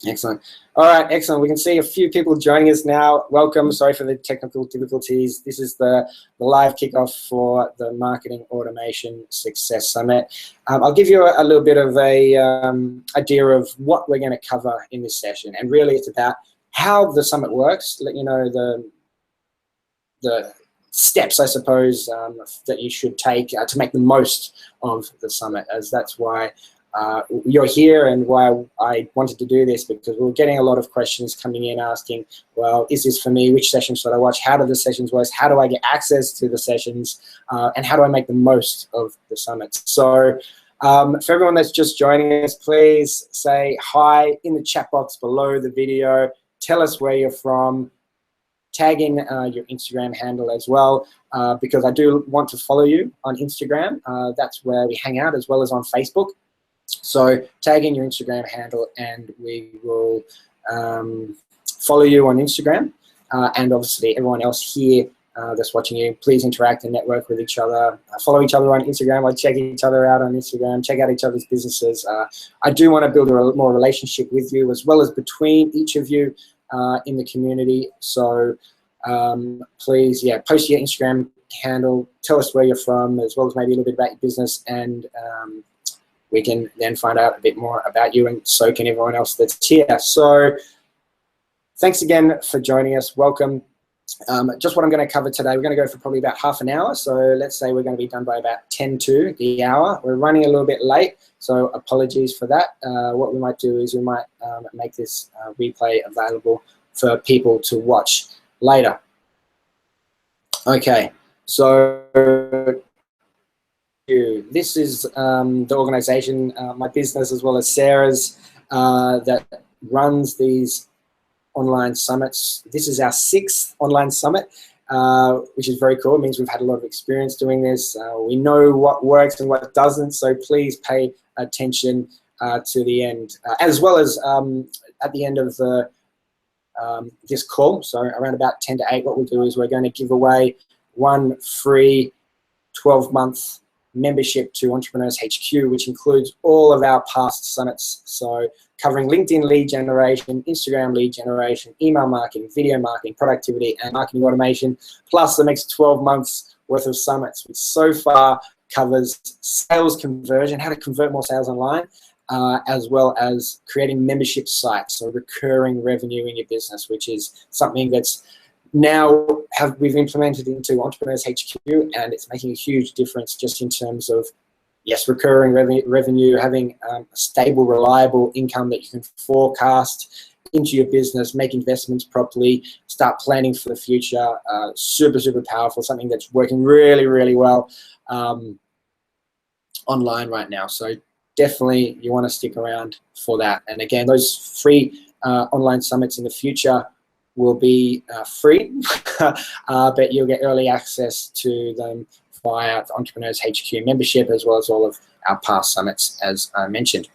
Excellent. All right, excellent. We can see a few people joining us now. Welcome. Sorry for the technical difficulties. This is the live kickoff for the Marketing Automation Success Summit. I'll give you a little bit of a idea of what we're going to cover in this session. And really it's about how the summit works, let you know the steps, I suppose, that you should take to make the most of the summit, as that's why you're here and why I wanted to do this, because we're getting a lot of questions coming in asking, well, is this for me? Which sessions should I watch? How do the sessions work? How do I get access to the sessions? And how do I make the most of the summit? So for everyone that's just joining us, please say hi in the chat box below the video. Tell us where you're from. Tag in your Instagram handle as well, because I do want to follow you on Instagram. That's where we hang out, as well as on Facebook. So tag in your Instagram handle and we will follow you on Instagram. And obviously everyone else here that's watching you, please interact and network with each other. Follow each other on Instagram, like check each other out on Instagram, check out each other's businesses. I do want to build a more relationship with you, as well as between each of you in the community. So please, yeah, post your Instagram handle, tell us where you're from, as well as maybe a little bit about your business, and we can then find out a bit more about you, and so can everyone else that's here. So thanks again for joining us. Welcome. Just what I'm going to cover today, we're going to go for probably about half an hour. So let's say we're going to be done by about 10 to the hour. We're running a little bit late, so apologies for that. What we might do is we might make this replay available for people to watch later. Okay, so this is the organization, my business, as well as Sarah's, that runs these online summits. This is our 6th online summit, which is very cool. It means we've had a lot of experience doing this. We know what works and what doesn't, so please pay attention to the end, as well as at the end of the this call, so around about 10 to 8, what we'll do is we're going to give away one free 12-month membership to Entrepreneurs HQ, which includes all of our past summits, so covering LinkedIn lead generation, Instagram lead generation, email marketing, video marketing, productivity, and marketing automation, plus the next 12 months worth of summits, which so far covers sales conversion, how to convert more sales online, as well as creating membership sites, so recurring revenue in your business, which is something that's now we've implemented into Entrepreneurs HQ, and it's making a huge difference just in terms of, yes, recurring revenue, having a stable, reliable income that you can forecast into your business, make investments properly, start planning for the future. Super, super powerful, something that's working really, really well online right now. So definitely you want to stick around for that. And again, those free online summits in the future will be free, but you'll get early access to them via the Entrepreneurs HQ membership, as well as all of our past summits, as I mentioned.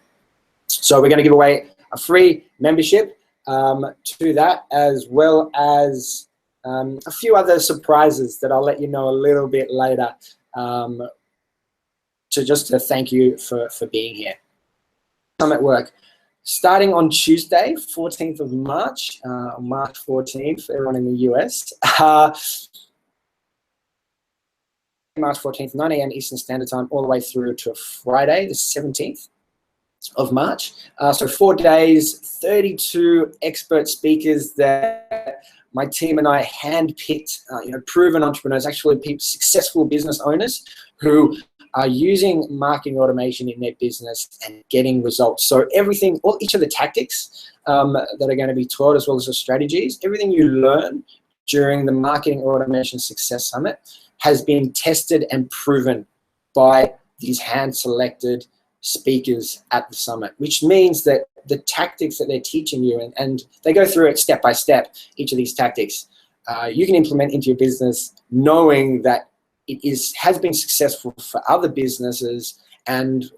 So we're going to give away a free membership to that, as well as a few other surprises that I'll let you know a little bit later, just to thank you for being here. Summit work. Starting on Tuesday, 14th of March, March 14th, everyone in the US. March 14th, 9 a.m. Eastern Standard Time, all the way through to Friday, the 17th of March. So 4 days, 32 expert speakers that my team and I handpicked, proven entrepreneurs, actually successful business owners who are using marketing automation in their business and getting results. So everything, each of the tactics that are going to be taught, as well as the strategies, everything you learn during the Marketing Automation Success Summit has been tested and proven by these hand-selected speakers at the summit, which means that the tactics that they're teaching you, and they go through it step by step, each of these tactics, you can implement into your business, knowing that it has been successful for other businesses. And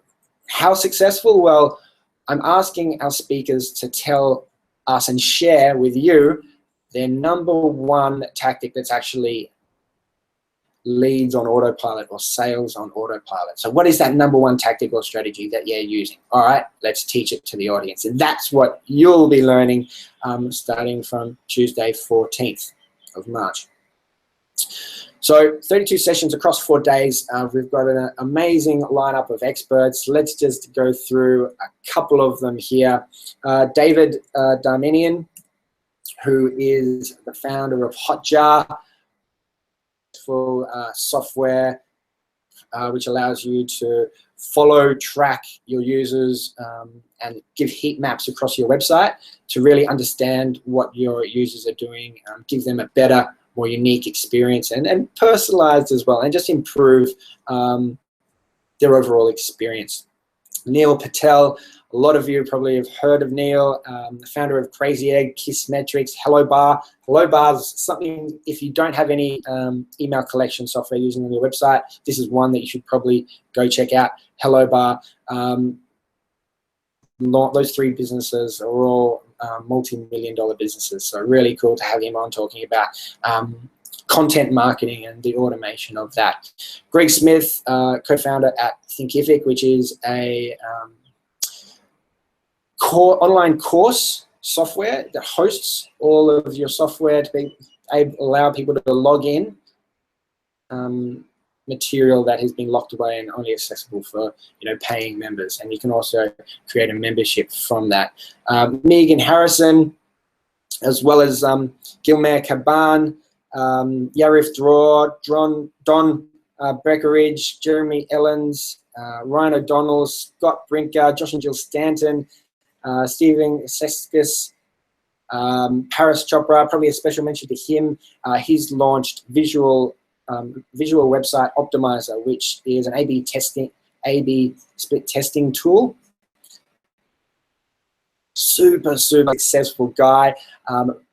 how successful? Well, I'm asking our speakers to tell us and share with you their #1 tactic that's actually leads on autopilot or sales on autopilot. So what is that number one tactical strategy that you're using? All right, let's teach it to the audience. And that's what you'll be learning starting from Tuesday, 14th of March. So 32 sessions across 4 days. We've got an amazing lineup of experts. Let's just go through a couple of them here. David Darminian, who is the founder of Hotjar, software which allows you to follow, track your users and give heat maps across your website to really understand what your users are doing, give them a better, more unique experience and personalized as well, and just improve their overall experience. Neil Patel, a lot of you probably have heard of Neil, the founder of Crazy Egg, Kissmetrics, HelloBar. HelloBar is something, if you don't have any email collection software using on your website, this is one that you should probably go check out, HelloBar. Those 3 businesses are all multi-million-dollar businesses, so really cool to have him on talking about content marketing and the automation of that. Greg Smith, co-founder at Thinkific, which is a online course software that hosts all of your software to allow people to log in material that has been locked away and only accessible for paying members. And you can also create a membership from that. Megan Harrison, as well as Gilmer Caban, Yarif Draw, Don Breckeridge, Jeremy Ellens, Ryan O'Donnell, Scott Brinker, Josh and Jill Stanton, Stephen Seskis, Paris Chopra, probably a special mention to him. He's launched Visual Website Optimizer, which is an A/B split testing tool. Super successful guy.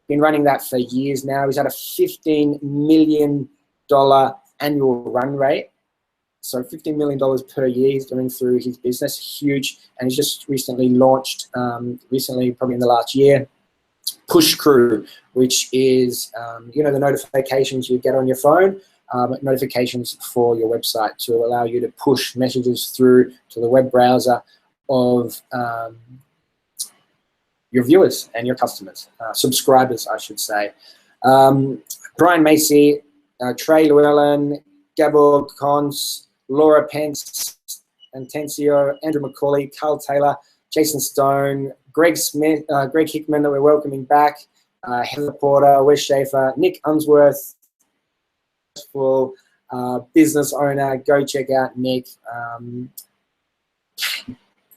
Been running that for years now. He's at a $15 million annual run rate. So $15 million per year he's doing through his business, huge. And he's just recently launched, probably in the last year, Push Crew, which is, the notifications you get on your phone, notifications for your website to allow you to push messages through to the web browser of your viewers and your customers, subscribers, I should say. Brian Macy, Trey Llewellyn, Gabor Cons, Laura Pence, Antencio, Andrew McCauley, Carl Taylor, Jason Stone, Greg Smith, Greg Hickman that we're welcoming back, Heather Porter, Wes Schaefer, Nick Unsworth, business owner. Go check out Nick.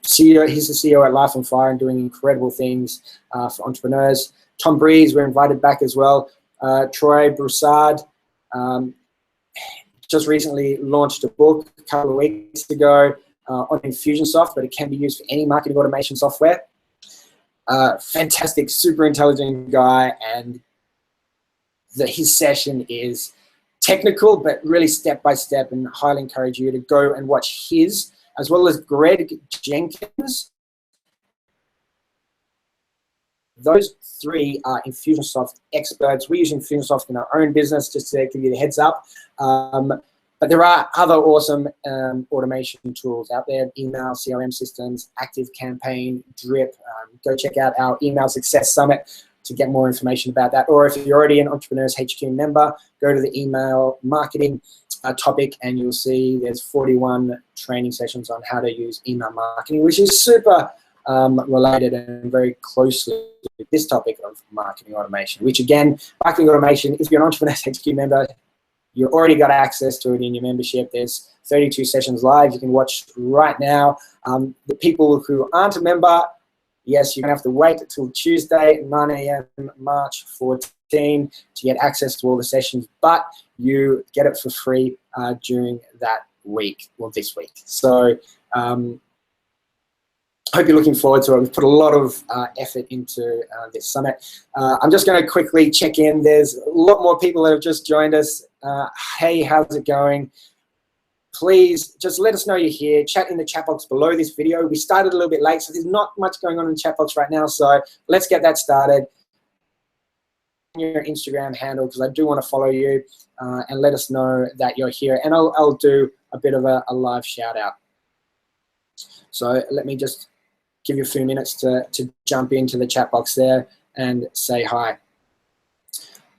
CEO, he's the CEO at Life on Fire and doing incredible things for entrepreneurs. Tom Breeze, we're invited back as well. Troy Broussard, just recently launched a book a couple of weeks ago on Infusionsoft, but it can be used for any marketing automation software. Fantastic, super intelligent guy, and his session is technical, but really step-by-step, and highly encourage you to go and watch his, as well as Greg Jenkins. Those 3 are Infusionsoft experts. We use Infusionsoft in our own business, just to give you the heads up. But there are other awesome automation tools out there, email, CRM systems, ActiveCampaign, Drip. Go check out our Email Success Summit to get more information about that. Or if you're already an Entrepreneurs HQ member, go to the email marketing topic and you'll see there's 41 training sessions on how to use email marketing, which is super related and very closely with this topic of marketing automation, which again, marketing automation, if you're an Entrepreneurs HQ member, you already got access to it in your membership. There's 32 sessions live you can watch right now. The people who aren't a member, yes, you're going to have to wait until Tuesday, 9 a.m. March 14 to get access to all the sessions, but you get it for free during that week, or this week. So hope you're looking forward to it. We've put a lot of effort into this summit. I'm just going to quickly check in. There's a lot more people that have just joined us. Hey, how's it going? Please just let us know you're here. Chat in the chat box below this video. We started a little bit late, so there's not much going on in the chat box right now, so let's get that started. your Instagram handle because I do want to follow you, and let us know that you're here. And I'll do a bit of a live shout out. So let me just give you a few minutes to jump into the chat box there and say hi.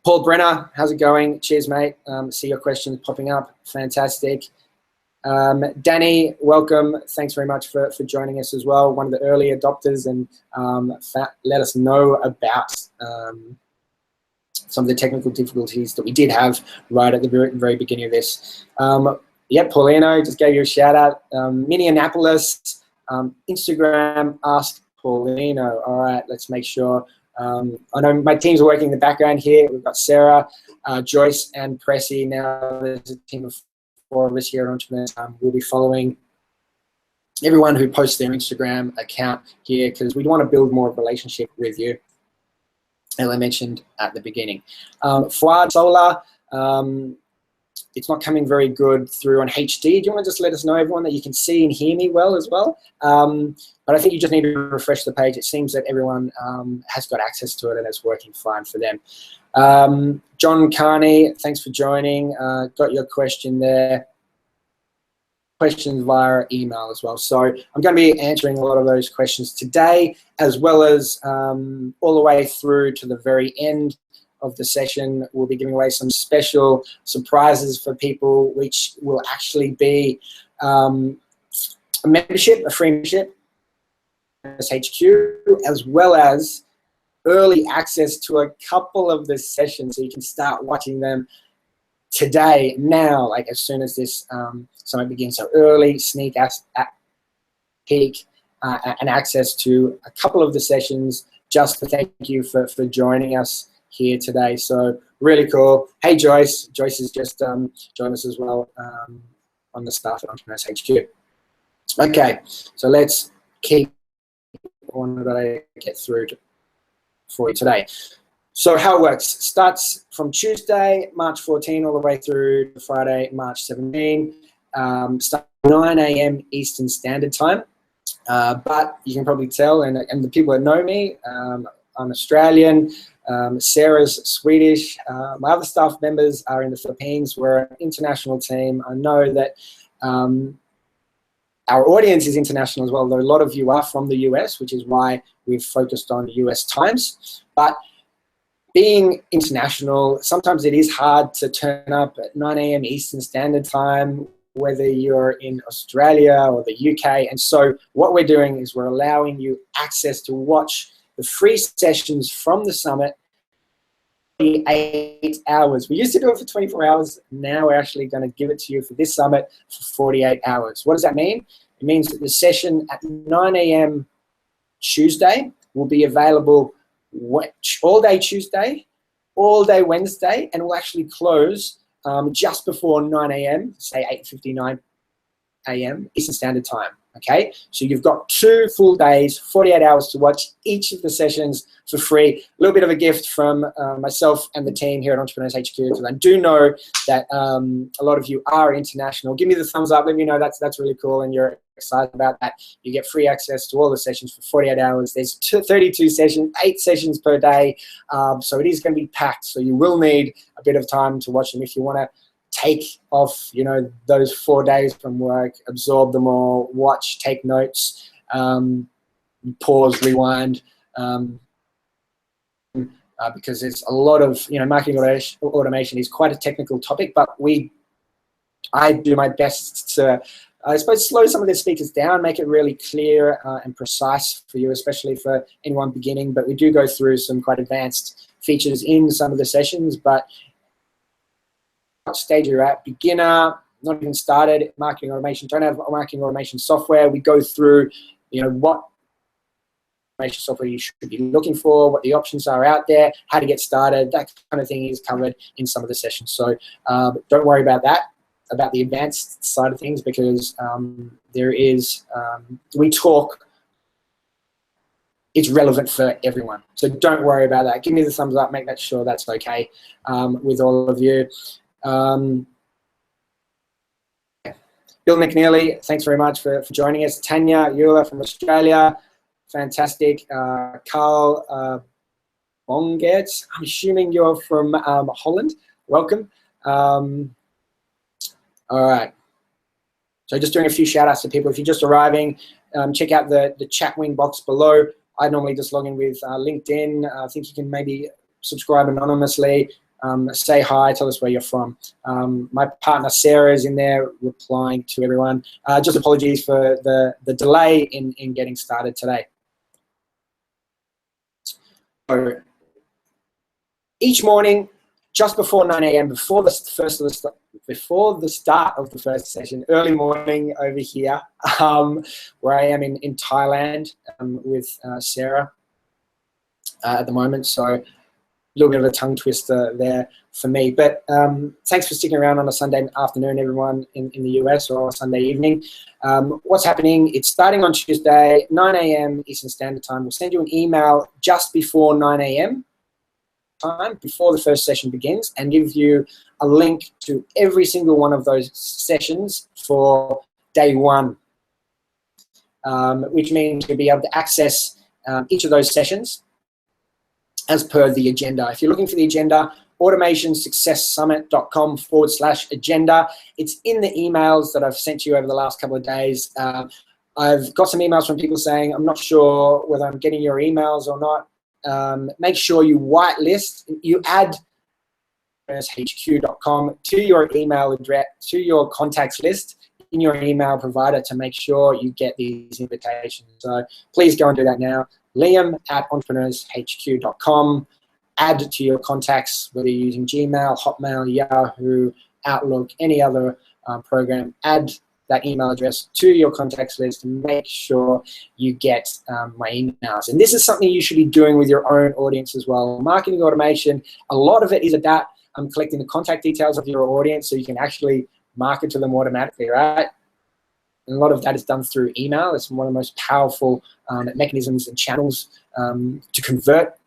Paul Brenner, how's it going? Cheers, mate. See your questions popping up. Fantastic. Danny, welcome. Thanks very much for joining us as well. One of the early adopters, and let us know about some of the technical difficulties that we did have right at the very beginning of this. Yeah, Paulino, just gave you a shout out. Minneapolis, Instagram, ask Paulino. All right, let's make sure. I know my team's working in the background here. We've got Sarah, Joyce, and Pressy. Now there's a team of 4 of us here at Entrepreneurs. We'll be following everyone who posts their Instagram account here because we want to build more of a relationship with you, as I mentioned at the beginning. Fuad Solar, it's not coming very good through on HD. Do you want to just let us know, everyone, that you can see and hear me well as well? But I think you just need to refresh the page. It seems that everyone has got access to it and it's working fine for them. John Carney, thanks for joining. Got your question there. Questions via email as well. So I'm going to be answering a lot of those questions today, as well as all the way through to the very end of the session. We'll be giving away some special surprises for people, which will actually be a membership, a free membership, SHQ, as well as early access to a couple of the sessions, so you can start watching them today, now, like as soon as this summit begins. So early sneak peek and access to a couple of the sessions, just to thank you for joining us here today. So really cool. Hey, Joyce. Joyce has just joined us as well on the staff at Entrepreneurs HQ. Okay, so let's keep on that I get through for you today. So how it works, starts from Tuesday, March 14, all the way through to Friday, March 17. Start 9 a.m. Eastern Standard Time. But you can probably tell, and the people that know me, I'm Australian, Sarah's Swedish, my other staff members are in the Philippines. We're an international team. I know that our audience is international as well, though a lot of you are from the US, which is why we've focused on US times. But being international, sometimes it is hard to turn up at 9 a.m. Eastern Standard Time, whether you're in Australia or the UK. And so what we're doing is we're allowing you access to watch the free sessions from the summit 48 hours. We used to do it for 24 hours. Now we're actually going to give it to you for this summit for 48 hours. What does that mean? It means that the session at 9 a.m. Tuesday will be available all day Tuesday, all day Wednesday, and will actually close just before 9 a.m., say 8:59 a.m. Eastern Standard Time. Okay, so you've got 2 full days, 48 hours to watch each of the sessions for free. A little bit of a gift from myself and the team here at Entrepreneurs HQ, because I do know that a lot of you are international. Give me the thumbs up. Let me know that's really cool and you're excited about that. You get free access to all the sessions for 48 hours. There's 32 sessions, 8 sessions per day. So it is going to be packed. So you will need a bit of time to watch them if you want to take off, you know, those 4 days from work, absorb them all, watch, take notes, pause, rewind, because it's a lot of, you know, marketing automation is quite a technical topic, but I do my best to, I suppose, slow some of the speakers down, make it really clear and precise for you, especially for anyone beginning. But we do go through some quite advanced features in some of the sessions. But what stage you're at, beginner, not even started, marketing automation, don't have marketing automation software, we go through, you know, what automation software you should be looking for, what the options are out there, how to get started, that kind of thing is covered in some of the sessions. So don't worry about that, about the advanced side of things, because there is, we talk, it's relevant for everyone. So don't worry about that. Give me the thumbs up, make that sure that's okay with all of you. Bill McNeely, thanks very much for joining us. Tanya Euler from Australia, fantastic. Carl Bongert. I'm assuming you're from Holland. Welcome. All right. So just doing a few shout outs to people. If you're just arriving, check out the chat wing box below. I normally just log in with LinkedIn. I think you can maybe subscribe anonymously. Say hi, tell us where you're from. My partner Sarah is in there replying to everyone. Just apologies for the delay in getting started today. So each morning, just before 9 a.m., before the start of the first session, early morning over here, where I am in Thailand with Sarah at the moment. So a little bit of a tongue twister there for me. But thanks for sticking around on a Sunday afternoon, everyone in the US, or Sunday evening. What's happening? It's starting on Tuesday, 9 a.m. Eastern Standard Time. We'll send you an email just before 9 a.m. time, before the first session begins, and give you a link to every single one of those sessions for day one, which means you'll be able to access each of those sessions as per the agenda. If you're looking for the agenda, automationsuccesssummit.com/agenda. It's in the emails that I've sent you over the last couple of days. I've got some emails from people saying, I'm not sure whether I'm getting your emails or not. Make sure you whitelist, you add hq.com to your email address, to your contacts list in your email provider to make sure you get these invitations. So please go and do that now. Liam@entrepreneurshq.com. Add to your contacts, whether you're using Gmail, Hotmail, Yahoo, Outlook, any other program. Add that email address to your contacts list to make sure you get my emails. And this is something you should be doing with your own audience as well. Marketing automation, a lot of it is about collecting the contact details of your audience so you can actually market to them automatically, right? And a lot of that is done through email. It's one of the most powerful mechanisms and channels to convert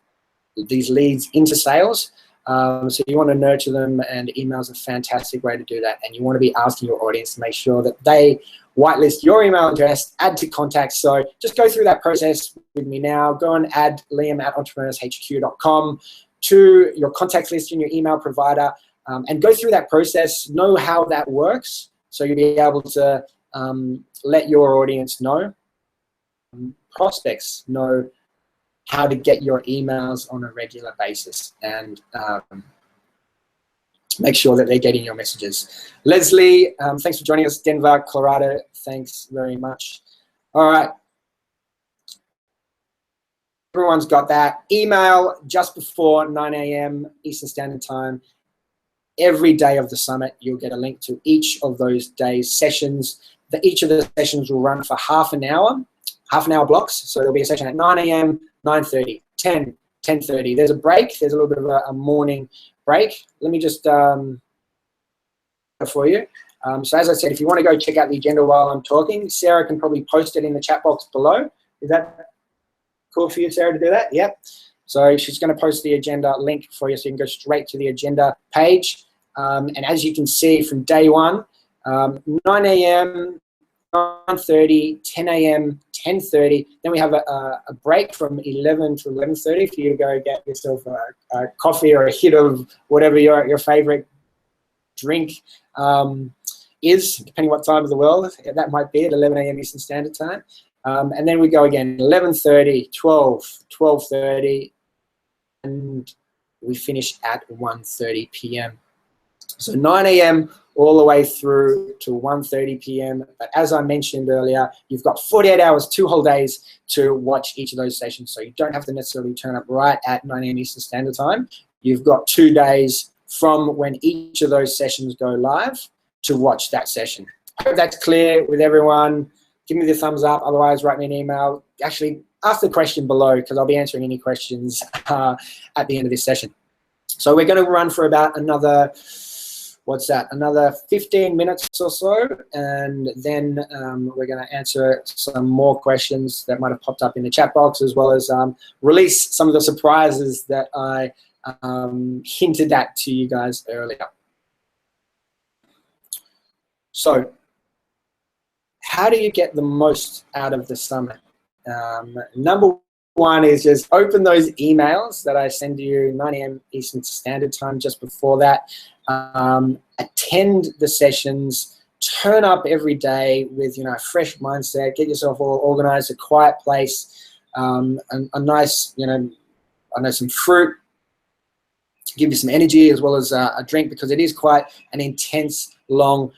these leads into sales. So you want to nurture them, and email is a fantastic way to do that. And you want to be asking your audience to make sure that they whitelist your email address, add to contacts. So just go through that process with me now. Go and add liam@entrepreneurshq.com to your contacts list in your email provider, and go through that process. Know how that works, so you'll be able to let your audience know, prospects know how to get your emails on a regular basis, and make sure that they're getting your messages. Leslie, thanks for joining us. Denver, Colorado, thanks very much. All right. Everyone's got that. Email just before 9 a.m. Eastern Standard Time. Every day of the summit, you'll get a link to each of those days' sessions. Each of the sessions will run for half an hour blocks. So there'll be a session at 9 a.m., 9:30, 10, 10:30. There's a break. There's a little bit of a morning break. Let me just for you. So as I said, if you want to go check out the agenda while I'm talking, Sarah can probably post it in the chat box below. Is that cool for you, Sarah, to do that? Yep. So she's going to post the agenda link for you so you can go straight to the agenda page. And as you can see from day one, 9 a.m., 9:30, 10 a.m., 10:30. Then we have a break from 11 to 11:30 for you to go get yourself a coffee or a hit of whatever your favorite drink is, depending what time of the world that might be at 11 a.m. Eastern Standard Time. And then we go again, 11:30, 12, 12:30, and we finish at 1:30 p.m. So 9 a.m. all the way through to 1:30 p.m. But as I mentioned earlier, you've got 48 hours, 2 whole days to watch each of those sessions. So you don't have to necessarily turn up right at 9 a.m. Eastern Standard Time. You've got 2 days from when each of those sessions go live to watch that session. I hope that's clear with everyone. Give me the thumbs up. Otherwise, write me an email. Actually, ask the question below because I'll be answering any questions at the end of this session. So we're going to run for about another, another 15 minutes or so, and then we're going to answer some more questions that might have popped up in the chat box, as well as release some of the surprises that I hinted at to you guys earlier. So how do you get the most out of the summit? Number one is just open those emails that I send to you 9 a.m. Eastern Standard Time just before that. Attend the sessions, turn up every day with, you know, a fresh mindset, get yourself all organized, a quiet place, a nice, you know, I know some fruit to give you some energy, as well as a drink, because it is quite an intense, long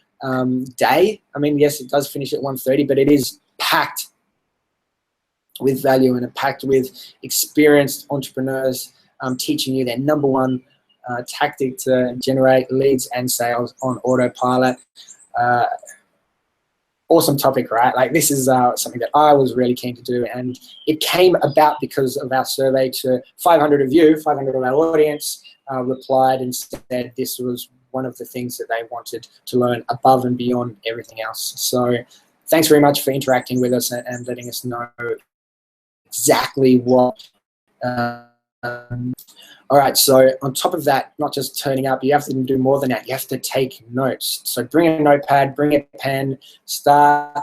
day. I mean, yes, it does finish at 1:30, but it is packed with value and packed with experienced entrepreneurs teaching you their number one tactic to generate leads and sales on autopilot. Awesome topic, right? Like, this is something that I was really keen to do, and it came about because of our survey to 500 of you, 500 of our audience replied and said this was one of the things that they wanted to learn above and beyond everything else. So thanks very much for interacting with us and letting us know exactly what. All right, so on top of that, not just turning up, you have to do more than that. You have to take notes. So bring a notepad, bring a pen, start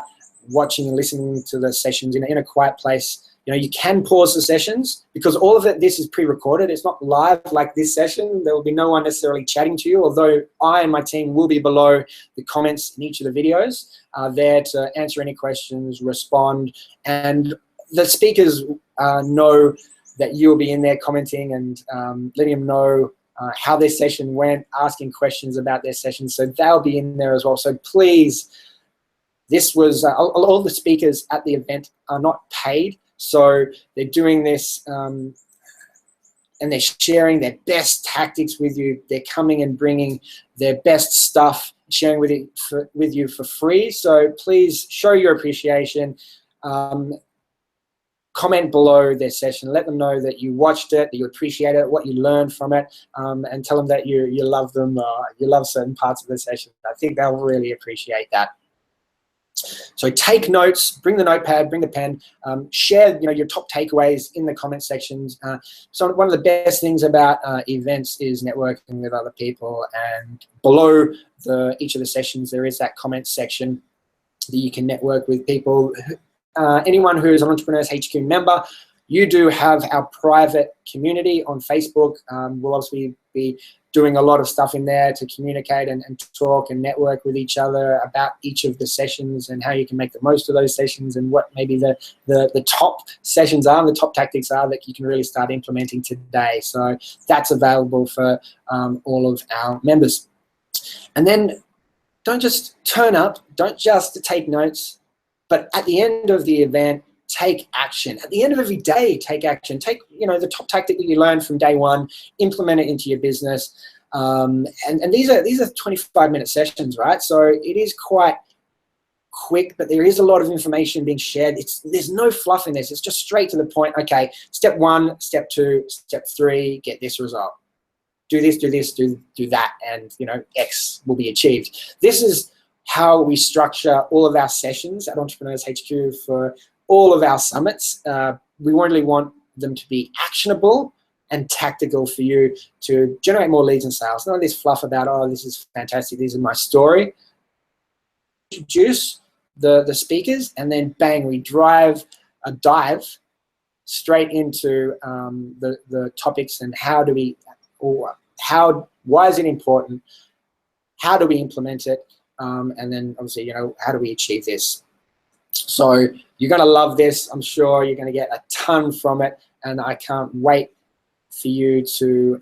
watching and listening to the sessions in a quiet place. You know, you can pause the sessions because all of this is pre-recorded. It's not live like this session. There will be no one necessarily chatting to you, although I and my team will be below the comments in each of the videos, there to answer any questions, respond, and the speakers know that you'll be in there commenting and letting them know how their session went, asking questions about their session. So they'll be in there as well. So please, this was, all the speakers at the event are not paid. So they're doing this and they're sharing their best tactics with you. They're coming and bringing their best stuff, sharing with you for free. So please show your appreciation. Comment below their session. Let them know that you watched it, that you appreciate it, what you learned from it, and tell them that you love them, you love certain parts of the session. I think they'll really appreciate that. So take notes, bring the notepad, bring the pen, share, you know, your top takeaways in the comment sections. So one of the best things about events is networking with other people, and below each of the sessions there is that comment section that you can network with people. Anyone who's an Entrepreneurs HQ member, you do have our private community on Facebook. We'll obviously be doing a lot of stuff in there to communicate and talk and network with each other about each of the sessions and how you can make the most of those sessions and what maybe the top sessions are and the top tactics are that you can really start implementing today. So that's available for all of our members. And then don't just turn up, don't just take notes, but at the end of the event, take action. At the end of every day, take action. Take, you know, the top tactic that you learned from day one, implement it into your business. And these are 25-minute sessions, right? So it is quite quick, but there is a lot of information being shared. There's no fluff in this. It's just straight to the point. Okay, step 1, step 2, step 3, get this result. Do this, do this, do that, and, you know, X will be achieved. This is how we structure all of our sessions at Entrepreneurs HQ for all of our summits. We really want them to be actionable and tactical for you to generate more leads and sales. None of this fluff about, oh, this is fantastic, this is my story. Introduce the speakers, and then bang, we dive straight into the topics and why is it important, how do we implement it, and then obviously, you know, how do we achieve this? So you're going to love this. I'm sure you're going to get a ton from it, and I can't wait for you to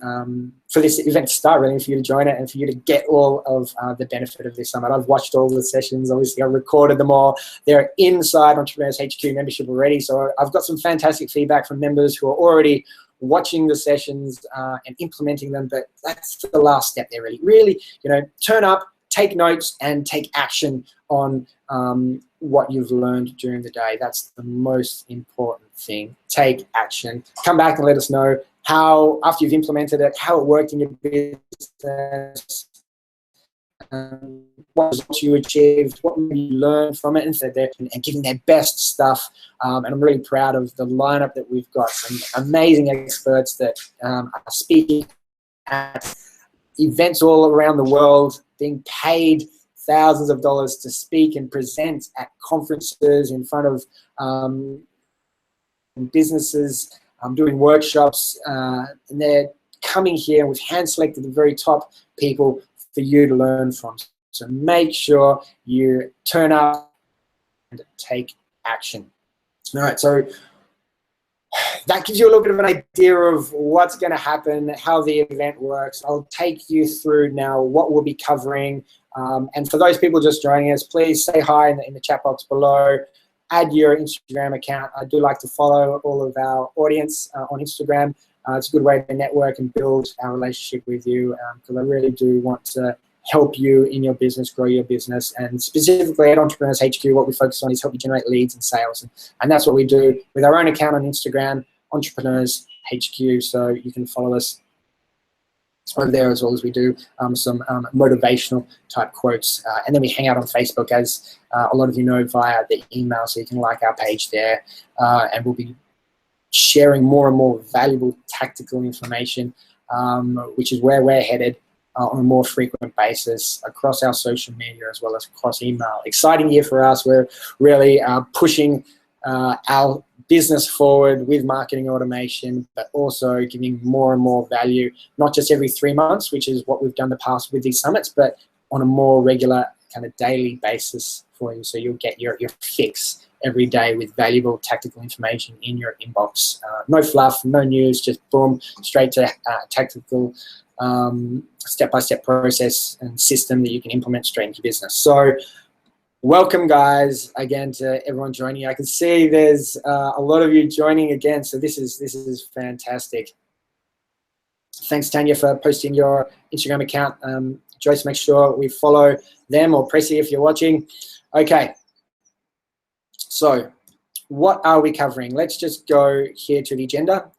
for this event to start, really, for you to join it and for you to get all of the benefit of this summit. I've watched all the sessions. Obviously, I recorded them all. They're inside Entrepreneurs HQ membership already, so I've got some fantastic feedback from members who are already watching the sessions and implementing them. But that's the last step there, really, you know, turn up, take notes, and take action on what you've learned during the day. That's the most important thing. Take action. Come back and let us know how, after you've implemented it, how it worked in your business, what results you achieved, what you learned from it, and giving their best stuff. And I'm really proud of the lineup that we've got. Some amazing experts that are speaking at events all around the world, being paid thousands of dollars to speak and present at conferences in front of businesses doing workshops, and they're coming here. We've hand-selected the very top people for you to learn from. So make sure you turn up and take action. All right, so that gives you a little bit of an idea of what's going to happen, how the event works. I'll take you through now what we'll be covering. And for those people just joining us, please say hi in the chat box below. Add your Instagram account. I do like to follow all of our audience on Instagram. It's a good way to network and build our relationship with you, because I really do want to help you in your business, grow your business. And specifically at Entrepreneurs HQ, what we focus on is help you generate leads and sales. And that's what we do with our own account on Instagram, Entrepreneurs HQ. So you can follow us over there, as well as we do some motivational type quotes. And then we hang out on Facebook, as a lot of you know, via the email. So you can like our page there, and we'll be sharing more and more valuable tactical information, which is where we're headed on a more frequent basis across our social media as well as across email. Exciting year for us. We're really pushing our business forward with marketing automation, but also giving more and more value, not just every 3 months, which is what we've done in the past with these summits, but on a more regular kind of daily basis for you. So you'll get your fix every day with valuable tactical information in your inbox. No fluff, no news, just boom, straight to tactical step-by-step process and system that you can implement straight into your business. So welcome, guys, again to everyone joining. I can see there's a lot of you joining again, so this is fantastic. Thanks, Tanya, for posting your Instagram account. Joyce, make sure we follow them, or Pressy if you're watching. Okay, so what are we covering? Let's just go here to the agenda.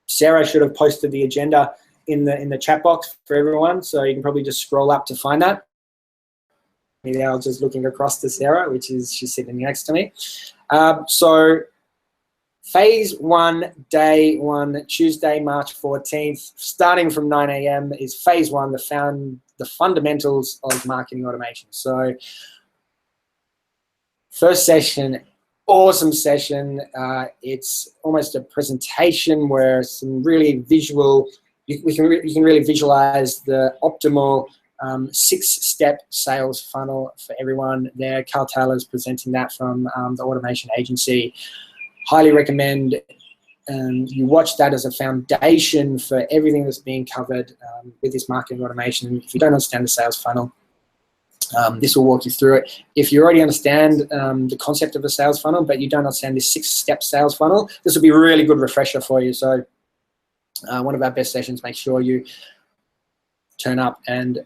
Sarah should have posted the agenda in the chat box for everyone, so you can probably just scroll up to find that. Maybe I was just looking across to Sarah, she's sitting next to me. So phase 1, day 1, Tuesday, March 14th, starting from 9 a.m. is phase 1, the fundamentals of marketing automation. So first session, awesome session. It's almost a presentation where some really visual, you can really visualize the optimal 6-step sales funnel for everyone there. Carl Taylor's presenting that from the Automation Agency. Highly recommend you watch that as a foundation for everything that's being covered with this marketing automation. If you don't understand the sales funnel, this will walk you through it. If you already understand the concept of a sales funnel, but you don't understand this 6-step sales funnel, this will be a really good refresher for you. So one of our best sessions, make sure you turn up and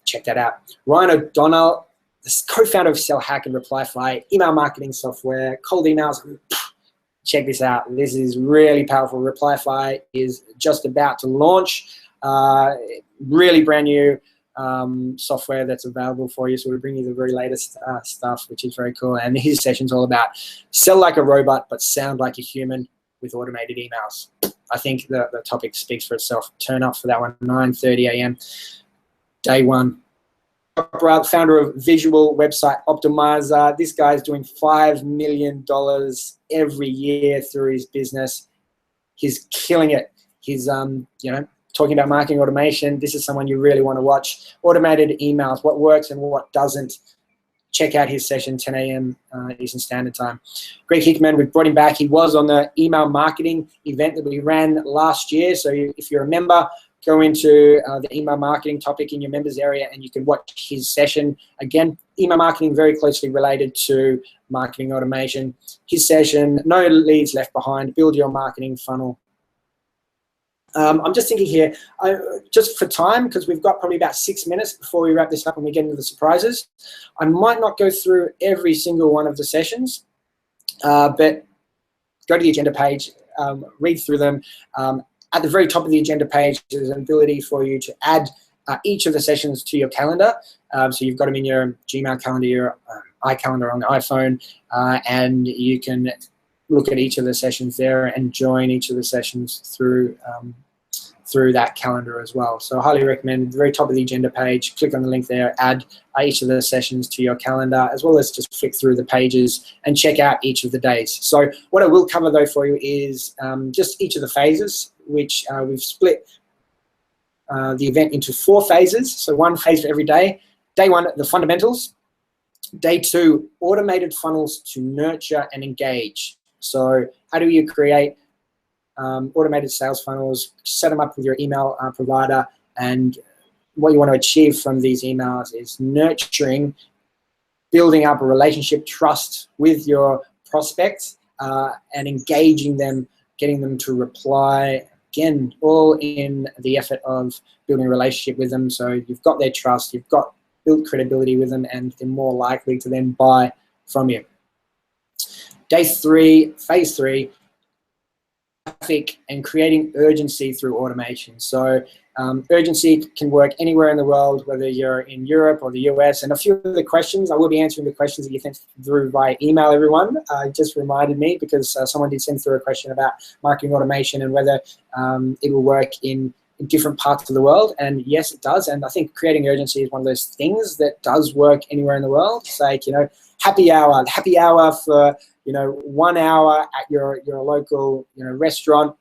check that out. Ryan O'Donnell, the co-founder of SellHack and Replyfly, email marketing software, cold emails. Check this out. This is really powerful. Replyfly is just about to launch. Really brand new software that's available for you. So we bring you the very latest stuff, which is very cool. And his session's all about sell like a robot, but sound like a human with automated emails. I think the topic speaks for itself. Turn up for that one, 9:30 a.m. Day 1. Founder of Visual Website Optimizer. This guy's doing $5 million every year through his business. He's killing it. He's talking about marketing automation. This is someone you really want to watch. Automated emails, what works and what doesn't. Check out his session, 10 a.m. Eastern Standard Time. Greg Hickman, we've brought him back. He was on the email marketing event that we ran last year. So if you're a member, go into the email marketing topic in your members area and you can watch his session. Again, email marketing very closely related to marketing automation. His session, no leads left behind, build your marketing funnel. I'm just thinking here, just for time, because we've got probably about 6 minutes before we wrap this up and we get into the surprises. I might not go through every single one of the sessions, but go to the agenda page, read through them. At the very top of the agenda page, there's an ability for you to add each of the sessions to your calendar. So you've got them in your Gmail calendar, your iCalendar on the iPhone, and you can look at each of the sessions there and join each of the sessions through through that calendar as well. So I highly recommend the very top of the agenda page, click on the link there, add each of the sessions to your calendar, as well as just flick through the pages and check out each of the days. So what I will cover though for you is just each of the phases, which we've split the event into 4 phases. So 1 phase for every day. Day 1, the fundamentals. Day 2, automated funnels to nurture and engage. So how do you create automated sales funnels, set them up with your email provider, and what you want to achieve from these emails is nurturing, building up a relationship, trust with your prospects, and engaging them, getting them to reply, again, all in the effort of building a relationship with them. So you've got their trust, you've got built credibility with them, and they're more likely to then buy from you. Day 3, phase 3, traffic and creating urgency through automation. So urgency can work anywhere in the world, whether you're in Europe or the US. And a few of the questions, I will be answering the questions that you sent through via email, everyone. Just reminded me because someone did send through a question about marketing automation and whether it will work in different parts of the world. And yes, it does. And I think creating urgency is one of those things that does work anywhere in the world. It's like, happy hour for 1 hour at your local restaurant,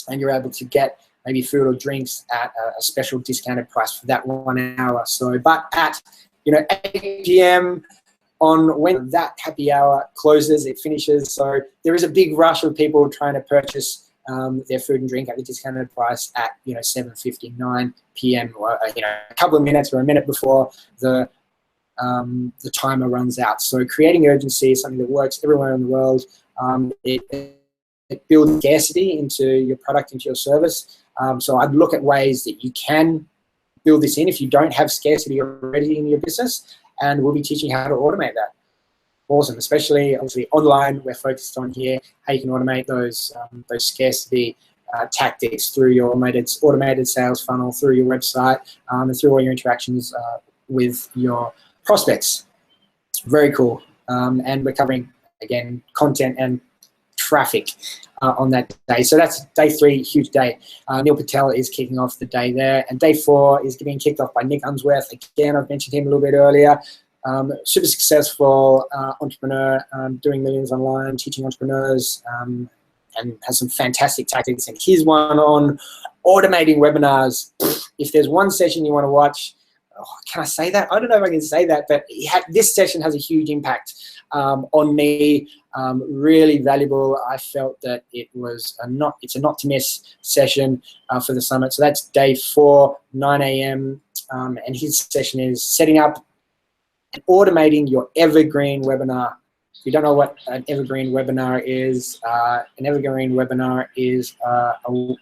and you're able to get maybe food or drinks at a special discounted price for that 1 hour. So, but at 8 p.m. on when that happy hour closes, it finishes. So there is a big rush of people trying to purchase their food and drink at the discounted price at 7:59 p.m. or a couple of minutes or a minute before the timer runs out. So creating urgency is something that works everywhere in the world. It builds scarcity into your product, into your service. So I'd look at ways that you can build this in if you don't have scarcity already in your business, and we'll be teaching how to automate that. Awesome, especially obviously online. We're focused on here how you can automate those scarcity tactics through your automated sales funnel, through your website, and through all your interactions with your prospects. Very cool. And we're covering, again, content and traffic on that day. So that's day 3, huge day. Neil Patel is kicking off the day there. And day 4 is being kicked off by Nick Unsworth. Again, I've mentioned him a little bit earlier. Super successful entrepreneur, doing millions online, teaching entrepreneurs, and has some fantastic tactics. And here's one on automating webinars. If there's one session you want to watch, can I say that? I don't know if I can say that, but this session has a huge impact on me. Really valuable. I felt that it's a not to miss session for the summit. So that's day 4, 9 a.m. And his session is setting up and automating your evergreen webinar. If you don't know what an evergreen webinar is an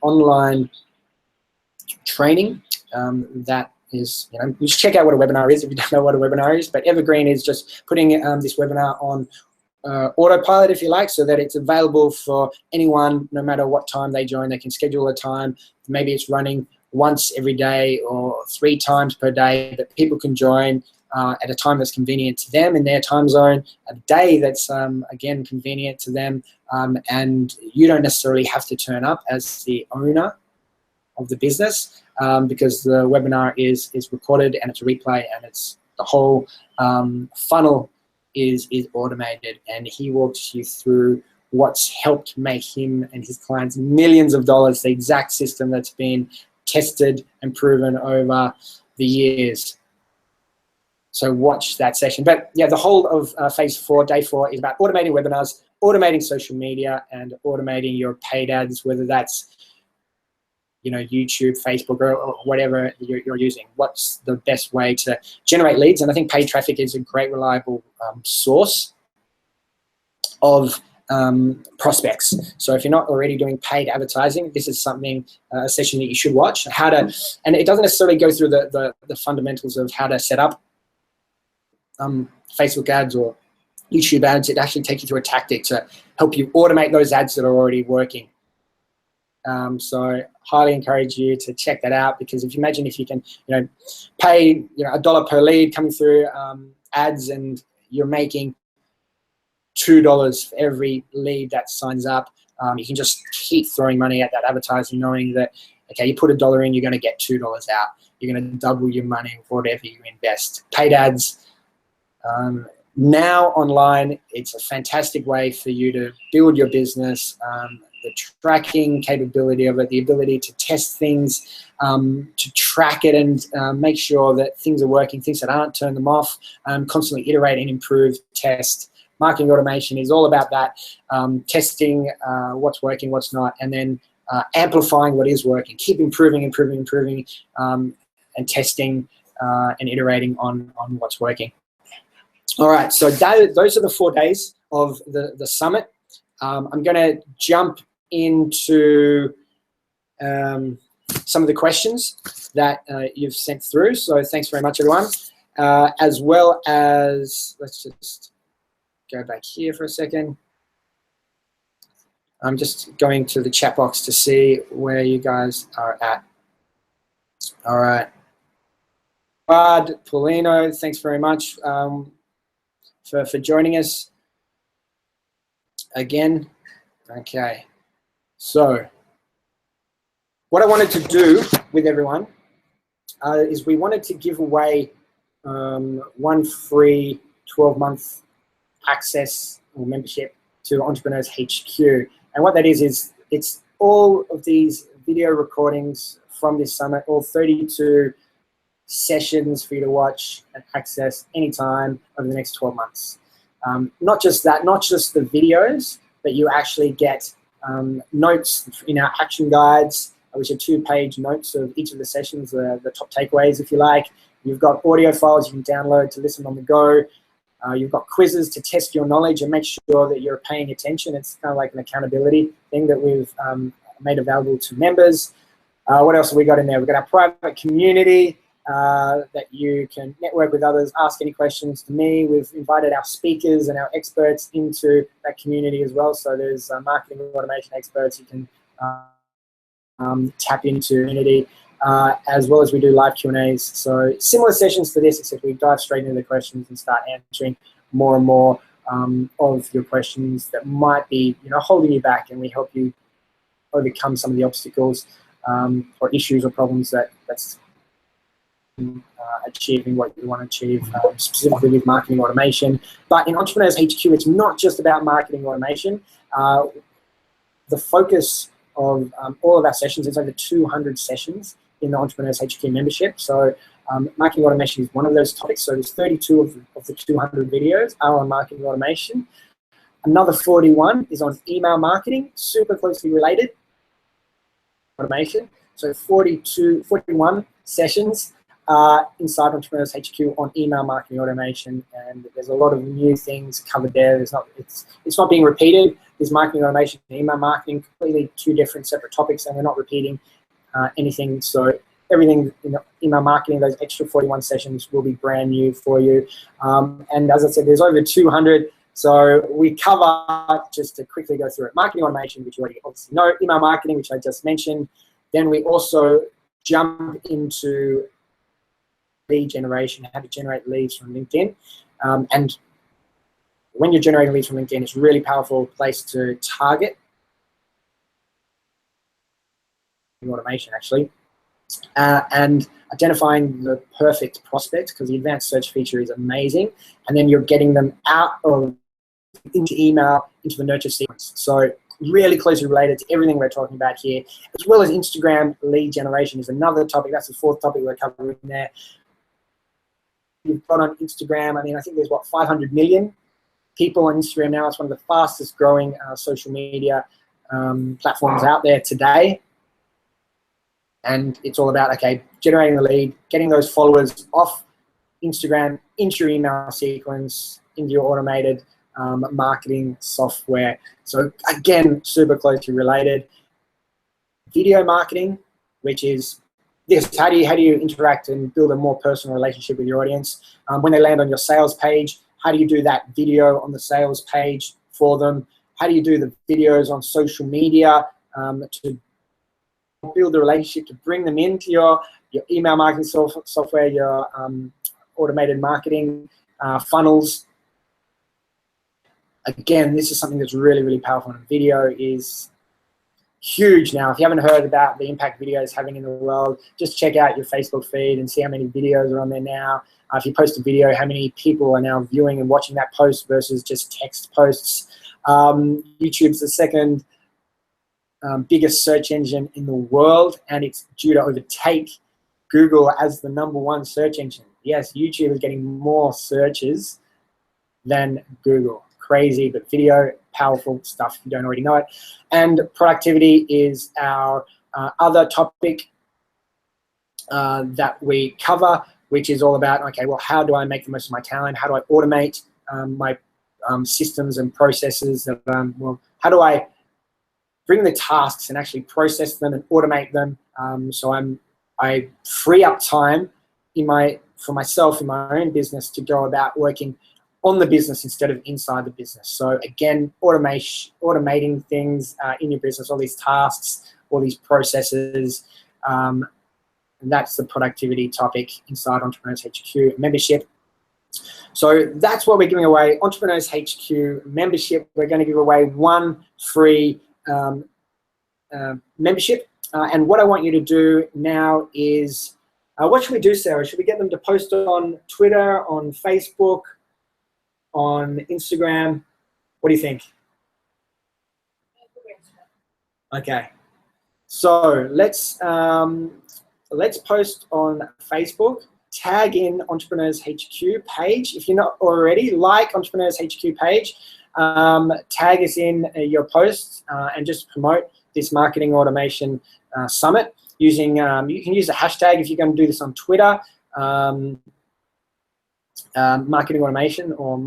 online training that is, you should check out what a webinar is if you don't know what a webinar is. But evergreen is just putting this webinar on autopilot, if you like, so that it's available for anyone, no matter what time they join. They can schedule a time. Maybe it's running once every day or 3 times per day, but people can join at a time that's convenient to them in their time zone, a day that's, again, convenient to them, and you don't necessarily have to turn up as the owner of the business because the webinar is recorded and it's a replay, and it's the whole funnel is automated, and he walks you through what's helped make him and his clients millions of dollars, the exact system that's been tested and proven over the years. So watch that session. But yeah, the whole of phase 4, day 4, is about automating webinars, automating social media, and automating your paid ads, whether that's YouTube, Facebook, or whatever you're using. What's the best way to generate leads? And I think paid traffic is a great, reliable source of prospects. So if you're not already doing paid advertising, this is something, a session that you should watch. And it doesn't necessarily go through the fundamentals of how to set up Facebook ads or YouTube ads. It actually takes you through a tactic to help you automate those ads that are already working. So highly encourage you to check that out, because if you imagine if you can, pay $1 per lead coming through ads, and you're making $2 for every lead that signs up, you can just keep throwing money at that advertising, knowing that Okay, you put $1 in, you're going to get $2 out. You're going to double your money for whatever you invest. Paid ads. Now online, it's a fantastic way for you to build your business. The tracking capability of it, the ability to test things, to track it and make sure that things are working, things that aren't, turn them off, constantly iterate and improve, test. Marketing automation is all about that, testing what's working, what's not, and then amplifying what is working. Keep improving, and testing and iterating on what's working. All right, so those are the 4 days of the summit. I'm going to jump into some of the questions that you've sent through. So thanks very much, everyone. As well as, let's just go back here for a second. I'm just going to the chat box to see where you guys are at. All right. Bud, Paulino, thanks very much for joining us again. Okay. So what I wanted to do with everyone is we wanted to give away one free 12-month access or membership to Entrepreneurs HQ. And what that is it's all of these video recordings from this summit, all 32 sessions for you to watch and access anytime over the next 12 months. Not just that, not just the videos, but you actually get notes in our action guides, which are 2-page notes of each of the sessions, the top takeaways, if you like. You've got audio files you can download to listen on the go. You've got quizzes to test your knowledge and make sure that you're paying attention. It's kind of like an accountability thing that we've made available to members. What else have we got in there? We've got our private community that you can network with others, ask any questions to me. We've invited our speakers and our experts into that community as well. So there's marketing automation experts you can tap into community, as well as we do live Q&As. So similar sessions to this, except we dive straight into the questions and start answering more and more of your questions that might be, holding you back, and we help you overcome some of the obstacles or issues or problems that's achieving what you want to achieve, specifically with marketing automation. But in Entrepreneurs HQ, it's not just about marketing automation. The focus of all of our sessions is over 200 sessions in the Entrepreneurs HQ membership. So marketing automation is one of those topics. So there's 32 of the 200 videos are on marketing automation. Another 41 is on email marketing, super closely related automation. So 41 sessions inside Entrepreneurs HQ on email marketing automation, and there's a lot of new things covered there. It's not being repeated. There's marketing automation and email marketing, completely 2 different separate topics, and we're not repeating anything. So everything in email marketing, those extra 41 sessions will be brand new for you. And as I said, there's over 200. So we cover, just to quickly go through it, marketing automation, which you already obviously know, email marketing, which I just mentioned. Then we also jump into lead generation, how to generate leads from LinkedIn. And when you're generating leads from LinkedIn, it's a really powerful place to target automation, actually, and identifying the perfect prospect, because the advanced search feature is amazing. And then you're getting them out of into email, into the nurture sequence. So really closely related to everything we're talking about here, as well as Instagram lead generation is another topic. That's the 4th topic we're covering there. You've got on Instagram, I think there's 500 million people on Instagram now. It's one of the fastest growing social media platforms out there today. And it's all about, generating the lead, getting those followers off Instagram into your email sequence, into your automated marketing software. So again, super closely related. Video marketing, which is this, how do you interact and build a more personal relationship with your audience? When they land on your sales page, how do you do that video on the sales page for them? How do you do the videos on social media to build the relationship, to bring them into your email marketing software, your automated marketing funnels? Again, this is something that's really, really powerful in video, is huge now. If you haven't heard about the impact video is having in the world, just check out your Facebook feed and see how many videos are on there now. If you post a video, how many people are now viewing and watching that post versus just text posts. YouTube's the second biggest search engine in the world, and it's due to overtake Google as the #1 search engine. Yes, YouTube is getting more searches than Google. Crazy, but video, powerful stuff if you don't already know it. And productivity is our other topic that we cover, which is all about, okay, well, how do I make the most of my talent? How do I automate my systems and processes? Well, how do I bring the tasks and actually process them and automate them so I free up time for myself in my own business to go about working on the business instead of inside the business. So again, automating things in your business, all these tasks, all these processes, and that's the productivity topic inside Entrepreneurs HQ membership. So that's what we're giving away, Entrepreneurs HQ membership. We're going to give away 1 free membership. And what I want you to do now is, what should we do, Sarah? Should we get them to post on Twitter, on Facebook, on Instagram? What do you think? Okay. So let's post on Facebook. Tag in Entrepreneurs HQ page. If you're not already, like Entrepreneurs HQ page. Tag us in your posts and just promote this marketing automation summit using, you can use a hashtag if you're going to do this on Twitter, marketing automation or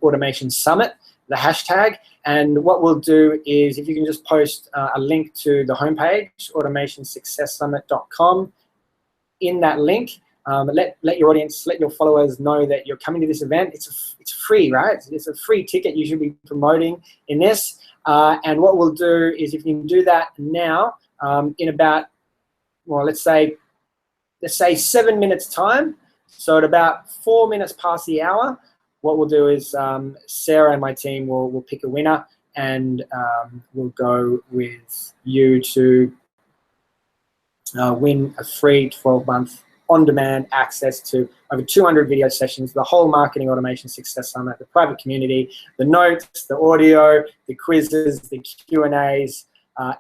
automation summit, the hashtag. And what we'll do is, if you can just post a link to the homepage, automationsuccesssummit.com. In that link, let your audience, let your followers know that you're coming to this event. It's free, right? It's a free ticket you should be promoting in this. And what we'll do is, if you can do that now, in about, well, let's say 7 minutes time. So at about 4 minutes past the hour, what we'll do is Sarah and my team will pick a winner, and we'll go with you to win a free 12-month on-demand access to over 200 video sessions, the whole Marketing Automation Success Summit, the private community, the notes, the audio, the quizzes, the Q&As,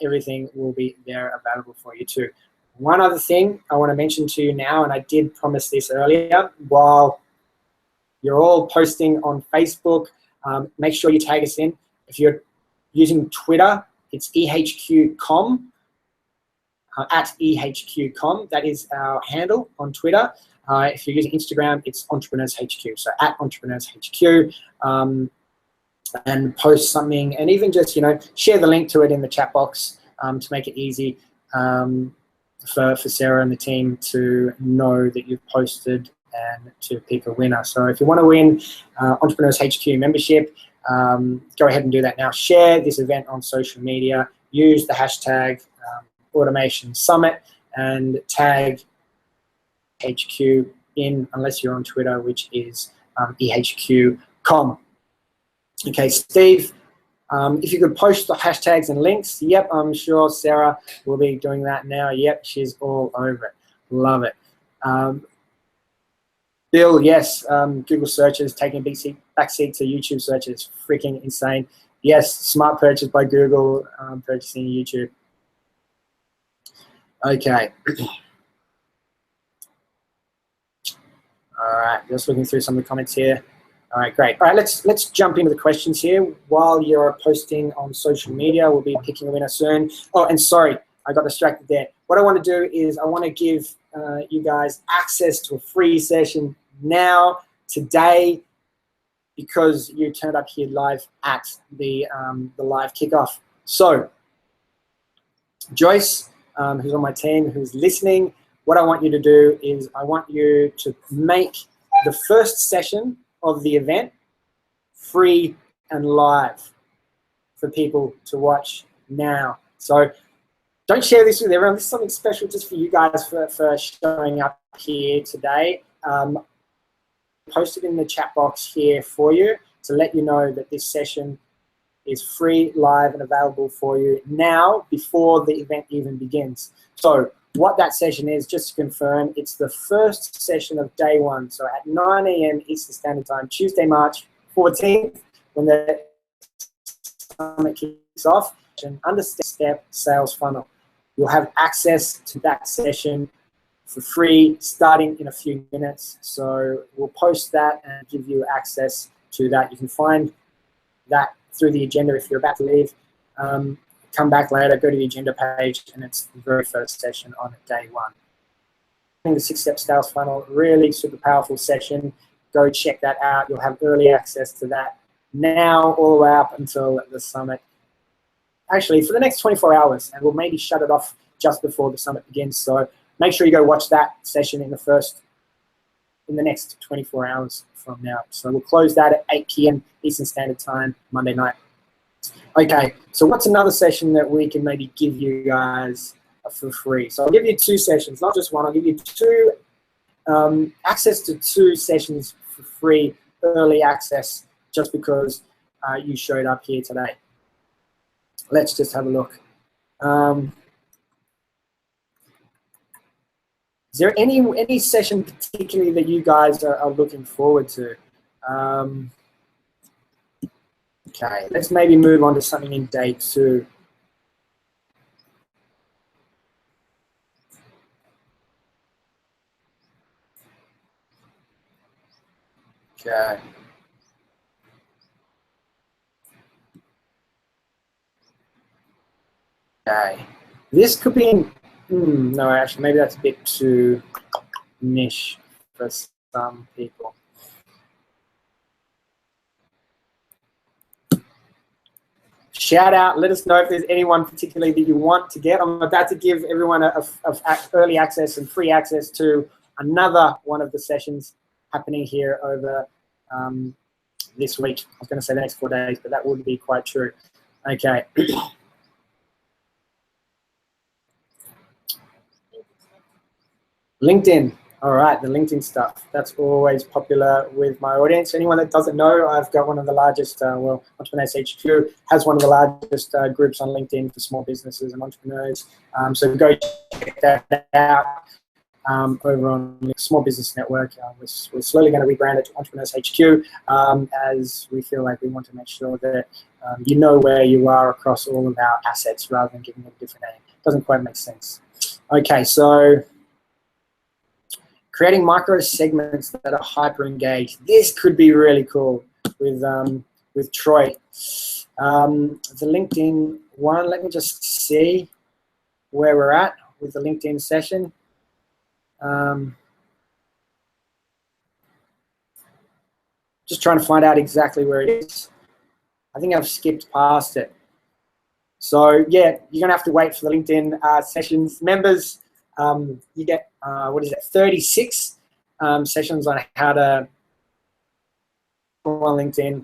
everything will be there available for you too. One other thing I want to mention to you now, and I did promise this earlier, while you're all posting on Facebook, make sure you tag us in. If you're using Twitter, it's EHQCom, at EHQCom. That is our handle on Twitter. If you're using Instagram, it's Entrepreneurs HQ, so at Entrepreneurs HQ. And post something, and even just, share the link to it in the chat box to make it easy for Sarah and the team to know that you've posted and to pick a winner. So if you want to win Entrepreneurs HQ membership, go ahead and do that now. Share this event on social media. Use the hashtag Automation Summit and tag HQ in, unless you're on Twitter, which is EHQCom. Okay, Steve, if you could post the hashtags and links. Yep, I'm sure Sarah will be doing that now. Yep, she's all over it. Love it. Bill, yes, Google searches taking a backseat to YouTube searches. Freaking insane. Yes, smart purchase by Google, purchasing YouTube. Okay. All right, just looking through some of the comments here. All right, great. All right, let's jump into the questions here. While you're posting on social media, we'll be picking a winner soon. Oh, and sorry, I got distracted there. What I want to do is I want to give you guys access to a free session now, today, because you turned up here live at the live kickoff. So, Joyce, who's on my team, who's listening, what I want you to do is I want you to make the first session of the event free and live for people to watch now. So don't share this with everyone. This is something special just for you guys for showing up here today. Post it in the chat box here for you to let you know that this session is free, live, and available for you now before the event even begins. So what that session is, just to confirm, it's the first session of day one. So at 9 a.m. Eastern Standard Time, Tuesday, March 14th, when the summit kicks off, and understand step sales funnel. You'll have access to that session for free starting in a few minutes. So we'll post that and give you access to that. You can find that through the agenda if you're about to leave. Come back later, go to the agenda page, and it's the very first session on day one. The 6-step sales funnel, really super powerful session. Go check that out. You'll have early access to that now all the way up until the summit. Actually, for the next 24 hours, and we'll maybe shut it off just before the summit begins. So make sure you go watch that session in the next 24 hours from now. So we'll close that at 8 p.m. Eastern Standard Time, Monday night. Okay, so what's another session that we can maybe give you guys for free? So I'll give you 2 sessions, not just one. I'll give you 2, access to 2 sessions for free, early access, just because you showed up here today. Let's just have a look. Is there any session particularly that you guys are looking forward to? Okay, let's maybe move on to something in day 2. Okay. Okay. This could be, no, actually, maybe that's a bit too niche for some people. Shout out, let us know if there's anyone particularly that you want to get. I'm about to give everyone early access and free access to another one of the sessions happening here over this week. I was going to say the next 4 days, but that wouldn't be quite true. Okay. LinkedIn. All right, the LinkedIn stuff. That's always popular with my audience. Anyone that doesn't know, I've got one of the largest, well, Entrepreneurs HQ has one of the largest groups on LinkedIn for small businesses and entrepreneurs. So go check that out over on the Small Business Network. We're slowly going to rebrand it to Entrepreneurs HQ as we feel like we want to make sure that you know where you are across all of our assets rather than giving it a different name. Doesn't quite make sense. Okay, so creating micro segments that are hyper engaged. This could be really cool with Troy. The LinkedIn one, let me just see where we're at with the LinkedIn session. Just trying to find out exactly where it is. I think I've skipped past it. So yeah, you're gonna have to wait for the LinkedIn sessions. Members, you get, 36 sessions on how to go on LinkedIn,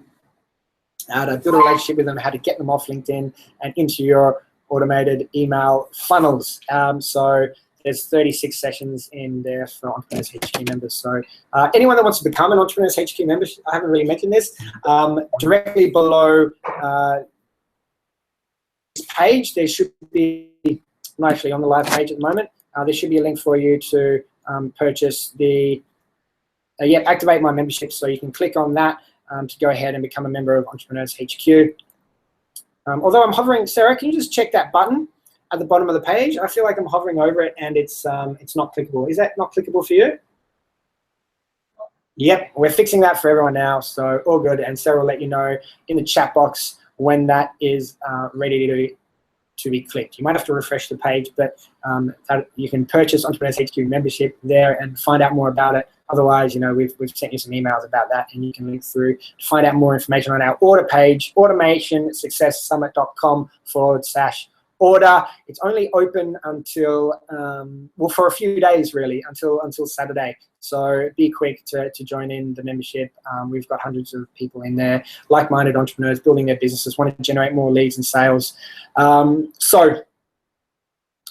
how to build a relationship with them, how to get them off LinkedIn and into your automated email funnels. So there's 36 sessions in there for Entrepreneurs HQ members. So anyone that wants to become an Entrepreneurs HQ member, I haven't really mentioned this, directly below this page, there should be, I'm actually on the live page at the moment, there should be a link for you to purchase the, activate my membership. So you can click on that to go ahead and become a member of Entrepreneurs HQ. Although I'm hovering, Sarah, can you just check that button at the bottom of the page? I feel like I'm hovering over it and it's not clickable. Is that not clickable for you? Yep, we're fixing that for everyone now, so all good. And Sarah will let you know in the chat box when that is ready to be clicked. You might have to refresh the page, but you can purchase Entrepreneurs HQ membership there and find out more about it. Otherwise, you know, we've sent you some emails about that, and you can link through to find out more information on our order page, automationsuccesssummit.com/order. It's only open until, well, for a few days really, until Saturday. So be quick to join in the membership. We've got hundreds of people in there, like-minded entrepreneurs building their businesses, wanting to generate more leads and sales. So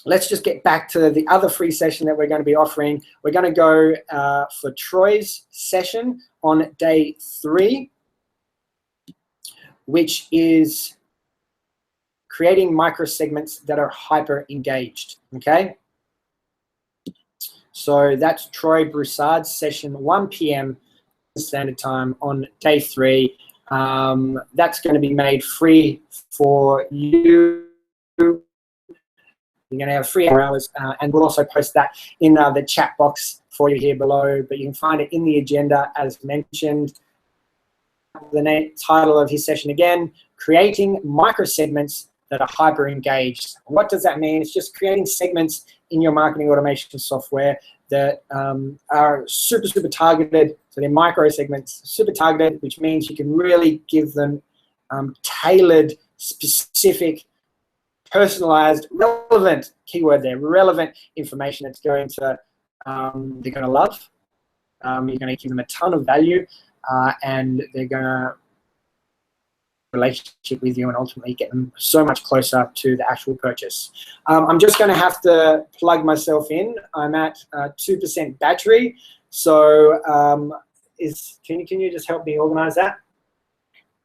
let's just get back to the other free session that we're going to be offering. We're going to go for Troy's session on day 3. which is creating microsegments that are hyper engaged, okay? So that's Troy Broussard's session, 1 p.m. Standard Time on day 3. That's going to be made free for you. You're going to have free hours, and we'll also post that in the chat box for you here below, but you can find it in the agenda as mentioned. The title of his session again, creating microsegments that are hyper engaged. What does that mean? It's just creating segments in your marketing automation software that are super targeted. So they're micro segments, super targeted, which means you can really give them tailored, specific, personalized, relevant, keyword there, relevant information that's going to, they're going to love. You're going to give them a ton of value, and they're going to relationship with you and ultimately get them so much closer to the actual purchase. I'm just going to have to plug myself in. I'm at 2% battery, so can you just help me organize that?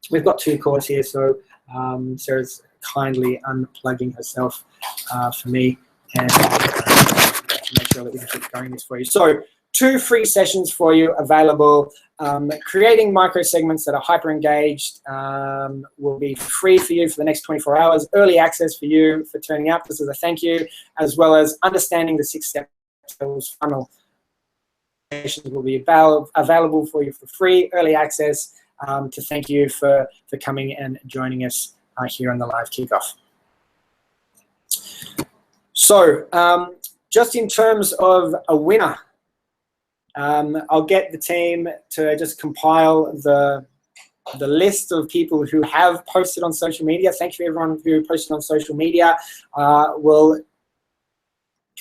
We've got 2 cords here, so Sarah's kindly unplugging herself for me, and make sure that we can keep going this for you. So 2 free sessions for you available. Creating microsegments that are hyper engaged will be free for you for the next 24 hours. Early access for you for turning up. This is a thank you, as well as understanding the 6-step sales funnel. Sessions will be available for you for free. Early access to thank you for coming and joining us here on the live kickoff. So just in terms of a winner, I'll get the team to just compile the list of people who have posted on social media. Thank you everyone who posted on social media. Can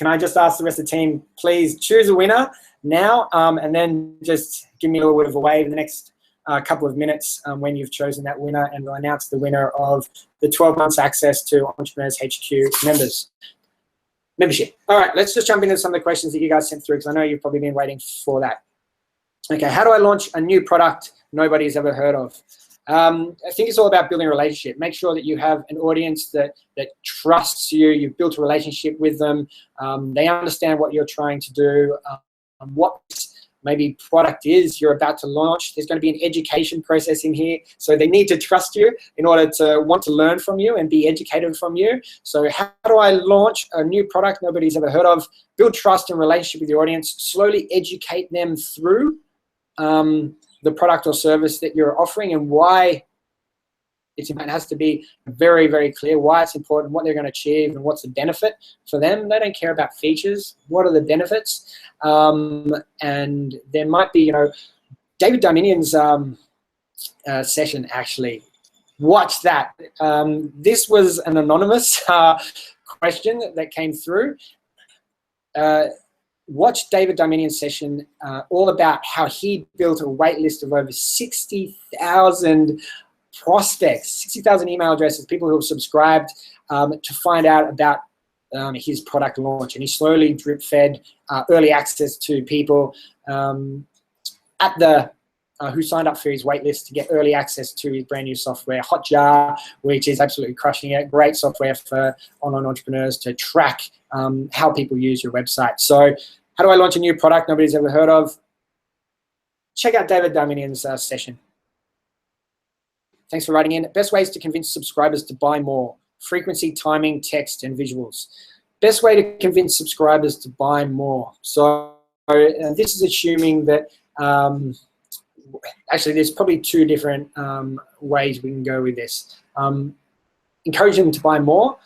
I just ask the rest of the team, please choose a winner now, and then just give me a little bit of a wave in the next couple of minutes when you've chosen that winner, and we'll announce the winner of the 12 months access to Entrepreneurs HQ membership. All right, let's just jump into some of the questions that you guys sent through, because I know you've probably been waiting for that. Okay, how do I launch a new product nobody's ever heard of? I think it's all about building a relationship. Make sure that you have an audience that trusts you. You've built a relationship with them. They understand what you're trying to do, what maybe product is you're about to launch. There's going to be an education process in here. So they need to trust you in order to want to learn from you and be educated from you. So how do I launch a new product nobody's ever heard of? Build trust and relationship with your audience. Slowly educate them through the product or service that you're offering and why it has to be very, very clear why it's important, what they're going to achieve, and what's the benefit for them. They don't care about features. What are the benefits? And there might be, David Dominion's session, actually. Watch that. This was an anonymous question that came through. Watch David Dominion's session, all about how he built a wait list of over 60,000 prospects, 60,000 email addresses, people who have subscribed to find out about his product launch. And he slowly drip-fed early access to people at the who signed up for his waitlist to get early access to his brand new software, Hotjar, which is absolutely crushing it. Great software for online entrepreneurs to track how people use your website. So how do I launch a new product nobody's ever heard of? Check out David Dominion's session. Thanks for writing in. Best ways to convince subscribers to buy more: frequency, timing, text, and visuals. Best way to convince subscribers to buy more. So this is assuming that, actually there's probably 2 different ways we can go with this. Encourage them to buy more.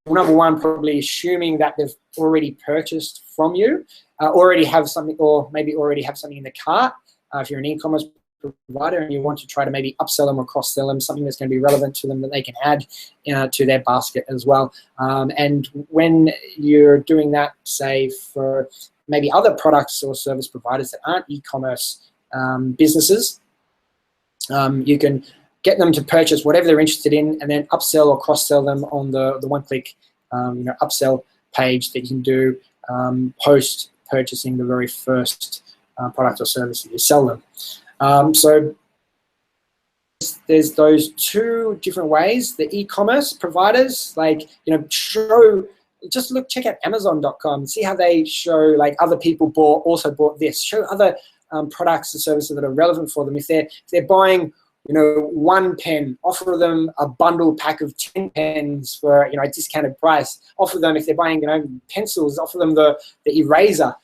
Number 1, probably assuming that they've already purchased from you, already have something, or maybe already have something in the cart. If you're an e-commerce provider and you want to try to maybe upsell them or cross-sell them, something that's going to be relevant to them that they can add to their basket as well. And when you're doing that, say for maybe other products or service providers that aren't e-commerce businesses, you can get them to purchase whatever they're interested in and then upsell or cross-sell them on the one-click upsell page that you can do post purchasing the very first product or service that you sell them. So there's those two different ways. The e-commerce providers, like, show, check out Amazon.com, see how they show like other people also bought this. Show other products and services that are relevant for them. If they're buying, one pen, offer them a bundle pack of 10 pens for a discounted price. Offer them, if they're buying pencils, offer them the eraser.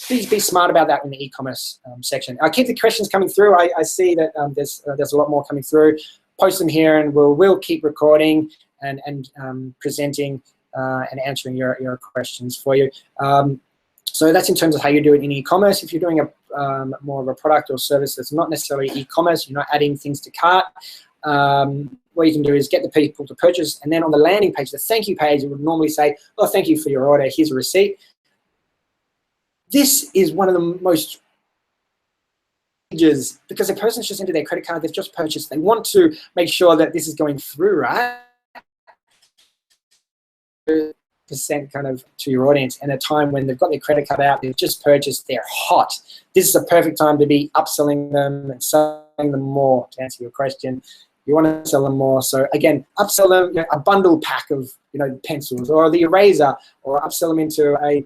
Please be smart about that in the e-commerce section. I'll keep the questions coming through. I see that there's a lot more coming through. Post them here, and we'll keep recording and presenting and answering your questions for you. So that's in terms of how you do it in e-commerce. If you're doing more of a product or service that's not necessarily e-commerce, you're not adding things to cart, what you can do is get the people to purchase, and then on the landing page, the thank you page, it would normally say, oh, thank you for your order, here's a receipt. This is one of the most because the person's just entered their credit card, they've just purchased, they want to make sure that this is going through, right? Percent kind of to your audience, and a time when they've got their credit card out, they've just purchased, they're hot. This is a perfect time to be upselling them and selling them more. To answer your question, you want to sell them more. So again, upsell them a bundle pack of pencils or the eraser, or upsell them into a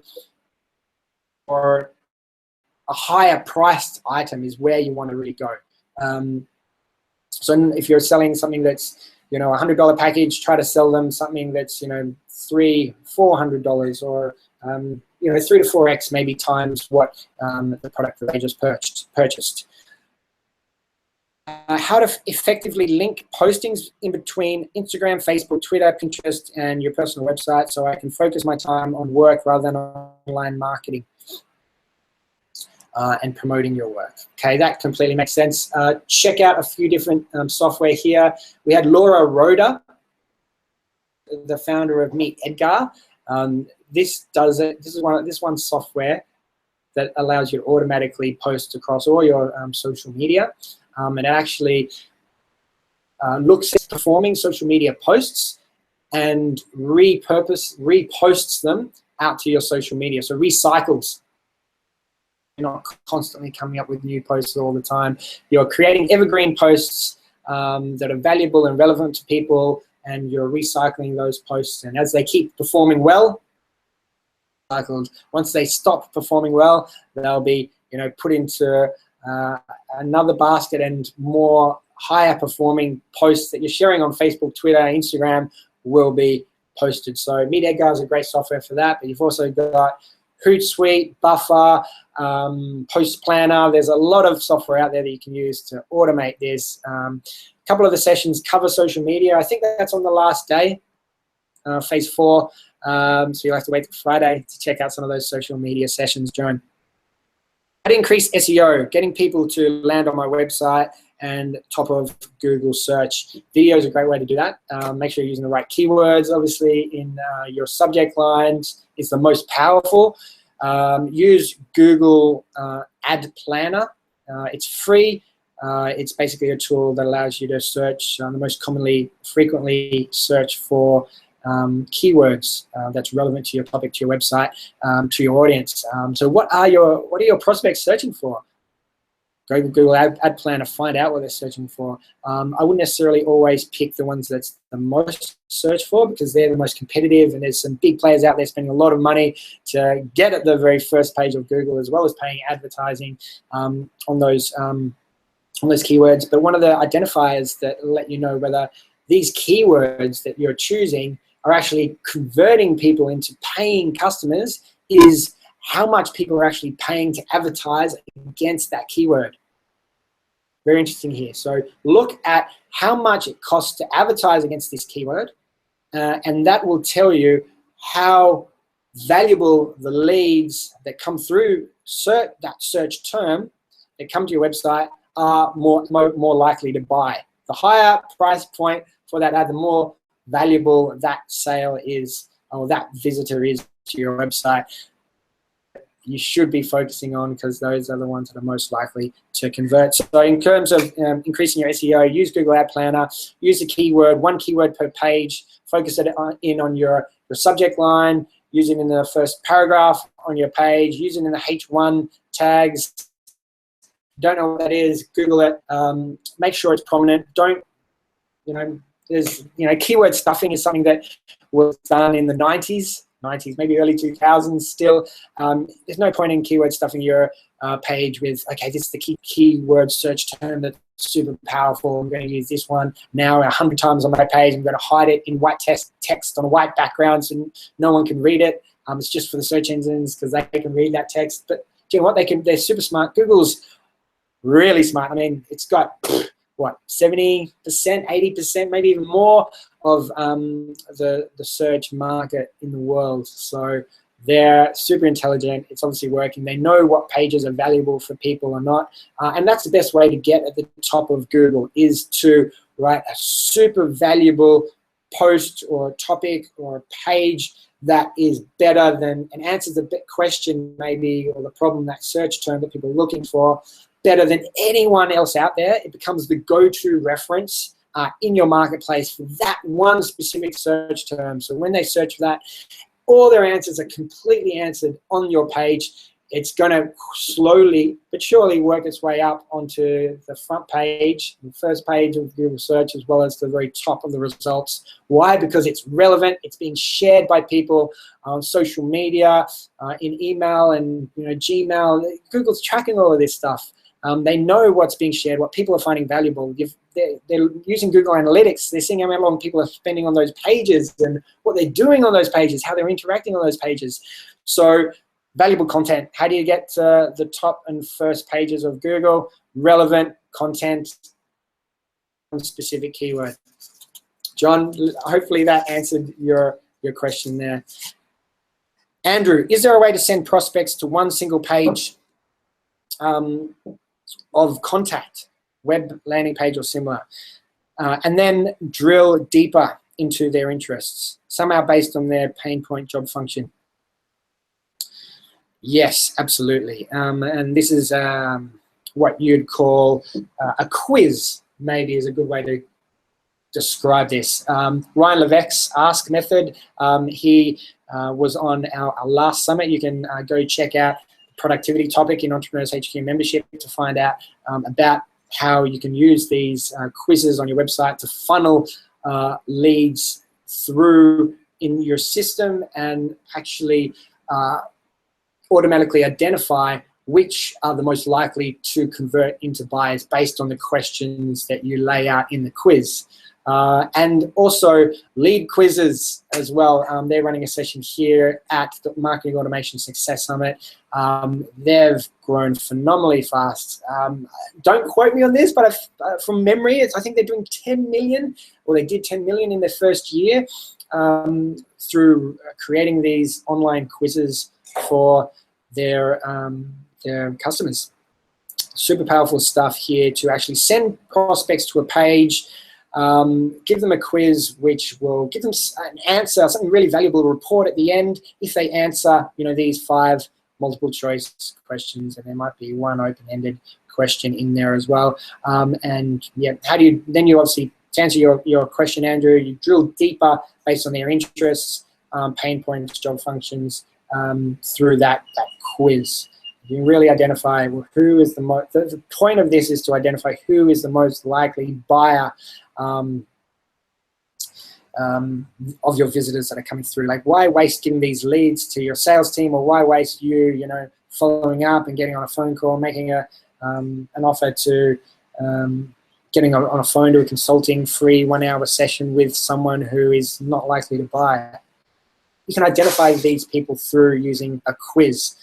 higher priced item is where you want to really go. So if you're selling something that's $100 package, try to sell them something that's $300-400, or 3 to 4x maybe times what the product that they just purchased. How to effectively link postings in between Instagram, Facebook, Twitter, Pinterest, and your personal website, so I can focus my time on work rather than online marketing and promoting your work. Okay, that completely makes sense. Check out a few different software here. We had Laura Roda, the founder of Meet Edgar. This does it. This one software that allows you to automatically post across all your social media. It actually looks at performing social media posts and reposts them out to your social media. So recycles. You're not constantly coming up with new posts all the time. You're creating evergreen posts that are valuable and relevant to people, and you're recycling those posts. And as they keep performing well, once they stop performing well, they'll be put into another basket, and more higher performing posts that you're sharing on Facebook, Twitter, Instagram will be posted. So Meet Edgar is a great software for that, but you've also got Hootsuite, Buffer, Post Planner. There's a lot of software out there that you can use to automate this. A couple of the sessions cover social media. I think that's on the last day, phase 4. So you'll have to wait till Friday to check out some of those social media sessions, Joan. How to increase SEO, getting people to land on my website and top of Google search. Video is a great way to do that. Make sure you're using the right keywords, obviously, in your subject lines is the most powerful. Use Google Ad Planner. It's free. It's basically a tool that allows you to search the most frequently search for keywords that's relevant to your topic, to your website, to your audience. So what are your prospects searching for? Go to Google Ad Planner, find out what they're searching for. I wouldn't necessarily always pick the ones that's the most searched for, because they're the most competitive, and there's some big players out there spending a lot of money to get at the very first page of Google, as well as paying advertising on those keywords. But one of the identifiers that let you know whether these keywords that you're choosing are actually converting people into paying customers is how much people are actually paying to advertise against that keyword. Very interesting here. So look at how much it costs to advertise against this keyword, and that will tell you how valuable the leads that come through that search term that come to your website are more likely to buy. The higher price point for that ad, the more valuable that sale is, or that visitor is to your website. You should be focusing on, because those are the ones that are most likely to convert. So in terms of increasing your SEO, use Google Ad Planner, use a keyword, one keyword per page, focus it on your subject line, use it in the first paragraph on your page, use it in the H1 tags, Don't know what that is, Google it. Make sure it's prominent. Don't, there's, keyword stuffing is something that was done in the 90s, maybe early 2000s still. There's no point in keyword stuffing your page with, okay, this is the keyword search term that's super powerful. I'm going to use this one now 100 times on my page. I'm going to hide it in white text on a white background so no one can read it. It's just for the search engines because they can read that text. But do you know what? They're super smart. Google's really smart. I mean, it's got, what, 70%, 80%, maybe even more of the search market in the world. So they're super intelligent. It's obviously working. They know what pages are valuable for people or not. And that's the best way to get at the top of Google, is to write a super valuable post or topic or a page that is better than, and answers the question maybe, or the problem, that search term that people are looking for, better than anyone else out there. It becomes the go-to reference in your marketplace for that one specific search term. So when they search for that, all their answers are completely answered on your page. It's going to slowly but surely work its way up onto the front page, the first page of Google search, as well as the very top of the results. Why? Because it's relevant. It's being shared by people on social media, in email and Gmail. Google's tracking all of this stuff. They know what's being shared, what people are finding valuable. They're using Google Analytics. They're seeing how long people are spending on those pages and what they're doing on those pages, how they're interacting on those pages. So valuable content. How do you get to the top and first pages of Google? Relevant content on specific keyword. John, hopefully that answered your question there. Andrew, is there a way to send prospects to one single page of contact, web landing page or similar, and then drill deeper into their interests, somehow based on their pain point job function? Yes, absolutely. And this is what you'd call a quiz, maybe, is a good way to describe this. Ryan Levesque's Ask method, he was on our last summit. You can go check out the productivity topic in Entrepreneurs HQ membership to find out about how you can use these quizzes on your website to funnel leads through in your system and actually automatically identify which are the most likely to convert into buyers based on the questions that you lay out in the quiz. And also lead quizzes as well. They're running a session here at the Marketing Automation Success Summit. They've grown phenomenally fast. Don't quote me on this, but from memory, I think they're doing 10 million, or they did 10 million in their first year through creating these online quizzes for their customers. Super powerful stuff here to actually send prospects to a page, give them a quiz which will give them an answer, something really valuable to report at the end if they answer, these 5 multiple choice questions, and there might be one open-ended question in there as well. And yeah, then you obviously, to answer your question, Andrew, you drill deeper based on their interests, pain points, job functions, through that quiz. You really identify who is the point of this is to identify who is the most likely buyer of your visitors that are coming through. Like, why waste giving these leads to your sales team, or why waste you, following up and getting on a phone call, making an offer to getting on a phone to a consulting free 1-hour session with someone who is not likely to buy. You can identify these people through using a quiz.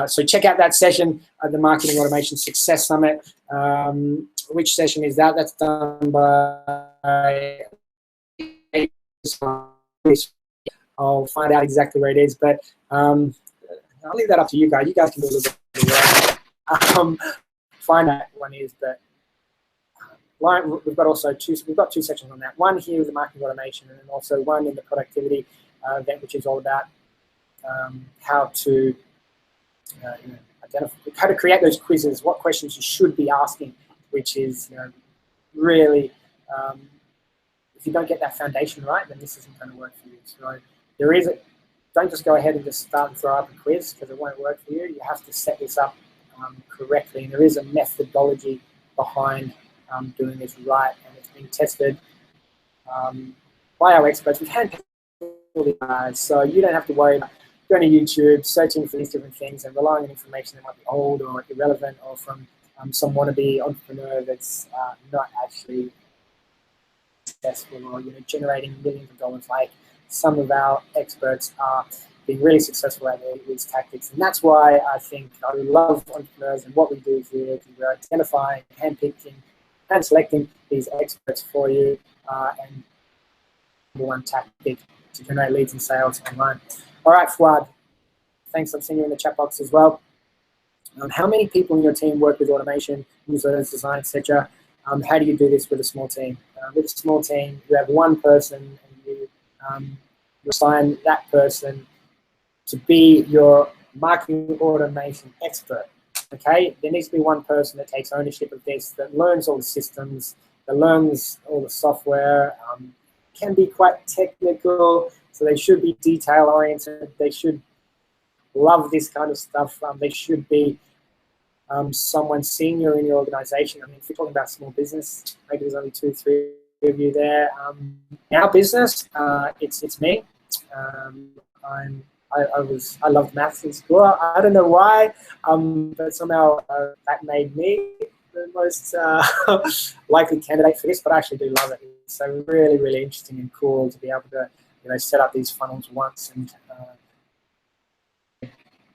So check out that session at the Marketing Automation Success Summit. Which session is that? That's done by... I'll find out exactly where it is, but I'll leave that up to you guys. You guys can do a little bit of work. Find out what one is, but we've got two sections on that. One here with the marketing automation, and then also one in the productivity event, which is all about how to identify, how to create those quizzes, what questions you should be asking, which is really, if you don't get that foundation right, then this isn't going to work for you. So don't just go ahead and just start and throw up a quiz, because it won't work for you. You have to set this up correctly. And there is a methodology behind doing this right, and it's being tested by our experts. We've had so you don't have to worry about going to YouTube, searching for these different things and relying on information that might be old or irrelevant or from some wannabe entrepreneur that's not actually successful or generating millions of dollars like some of our experts are being really successful at these tactics. And that's why I think I love entrepreneurs and what we do here. We're identifying, handpicking, and selecting these experts for you and number one tactic to generate leads and sales online. All right, Fouad, thanks. I've seen you in the chat box as well. How many people in your team work with automation, newsletters, design, etc.? How do you do this with a small team? With a small team, you have one person and you assign that person to be your marketing automation expert. Okay, there needs to be one person that takes ownership of this, that learns all the systems, that learns all the software, can be quite technical, so they should be detail oriented, they should love this kind of stuff, they should be someone senior in your organization. I mean, if you're talking about small business, maybe there's only 2, 3 of you there. In our business, it's me. I loved maths in school. I don't know why, but somehow that made me the most likely candidate for this, but I actually do love it. It's so really, really interesting and cool to be able to set up these funnels once and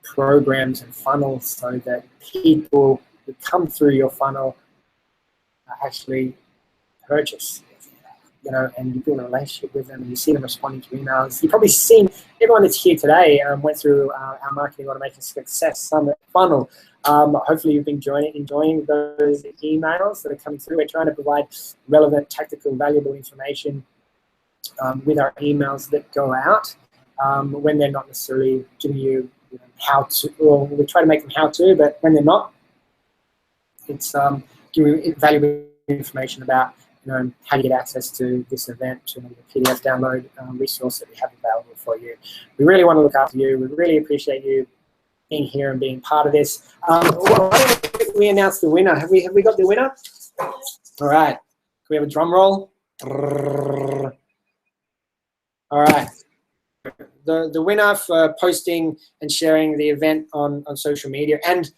programs and funnels so that people who come through your funnel actually purchase, and you build a relationship with them and you see them responding to emails. You've probably seen everyone that's here today went through our Marketing Automation Success Summit funnel. Hopefully you've been enjoying those emails that are coming through. We're trying to provide relevant, tactical, valuable information with our emails that go out when they're not necessarily giving you how to, or we try to make them how to, but when they're not, it's giving you valuable information about how you get access to this event, to the PDF download resource that we have available for you. We really want to look after you. We really appreciate you being here and being part of this. Why don't we announce the winner? Have we got the winner? All right. Can we have a drum roll? All right. The winner for posting and sharing the event on social media, and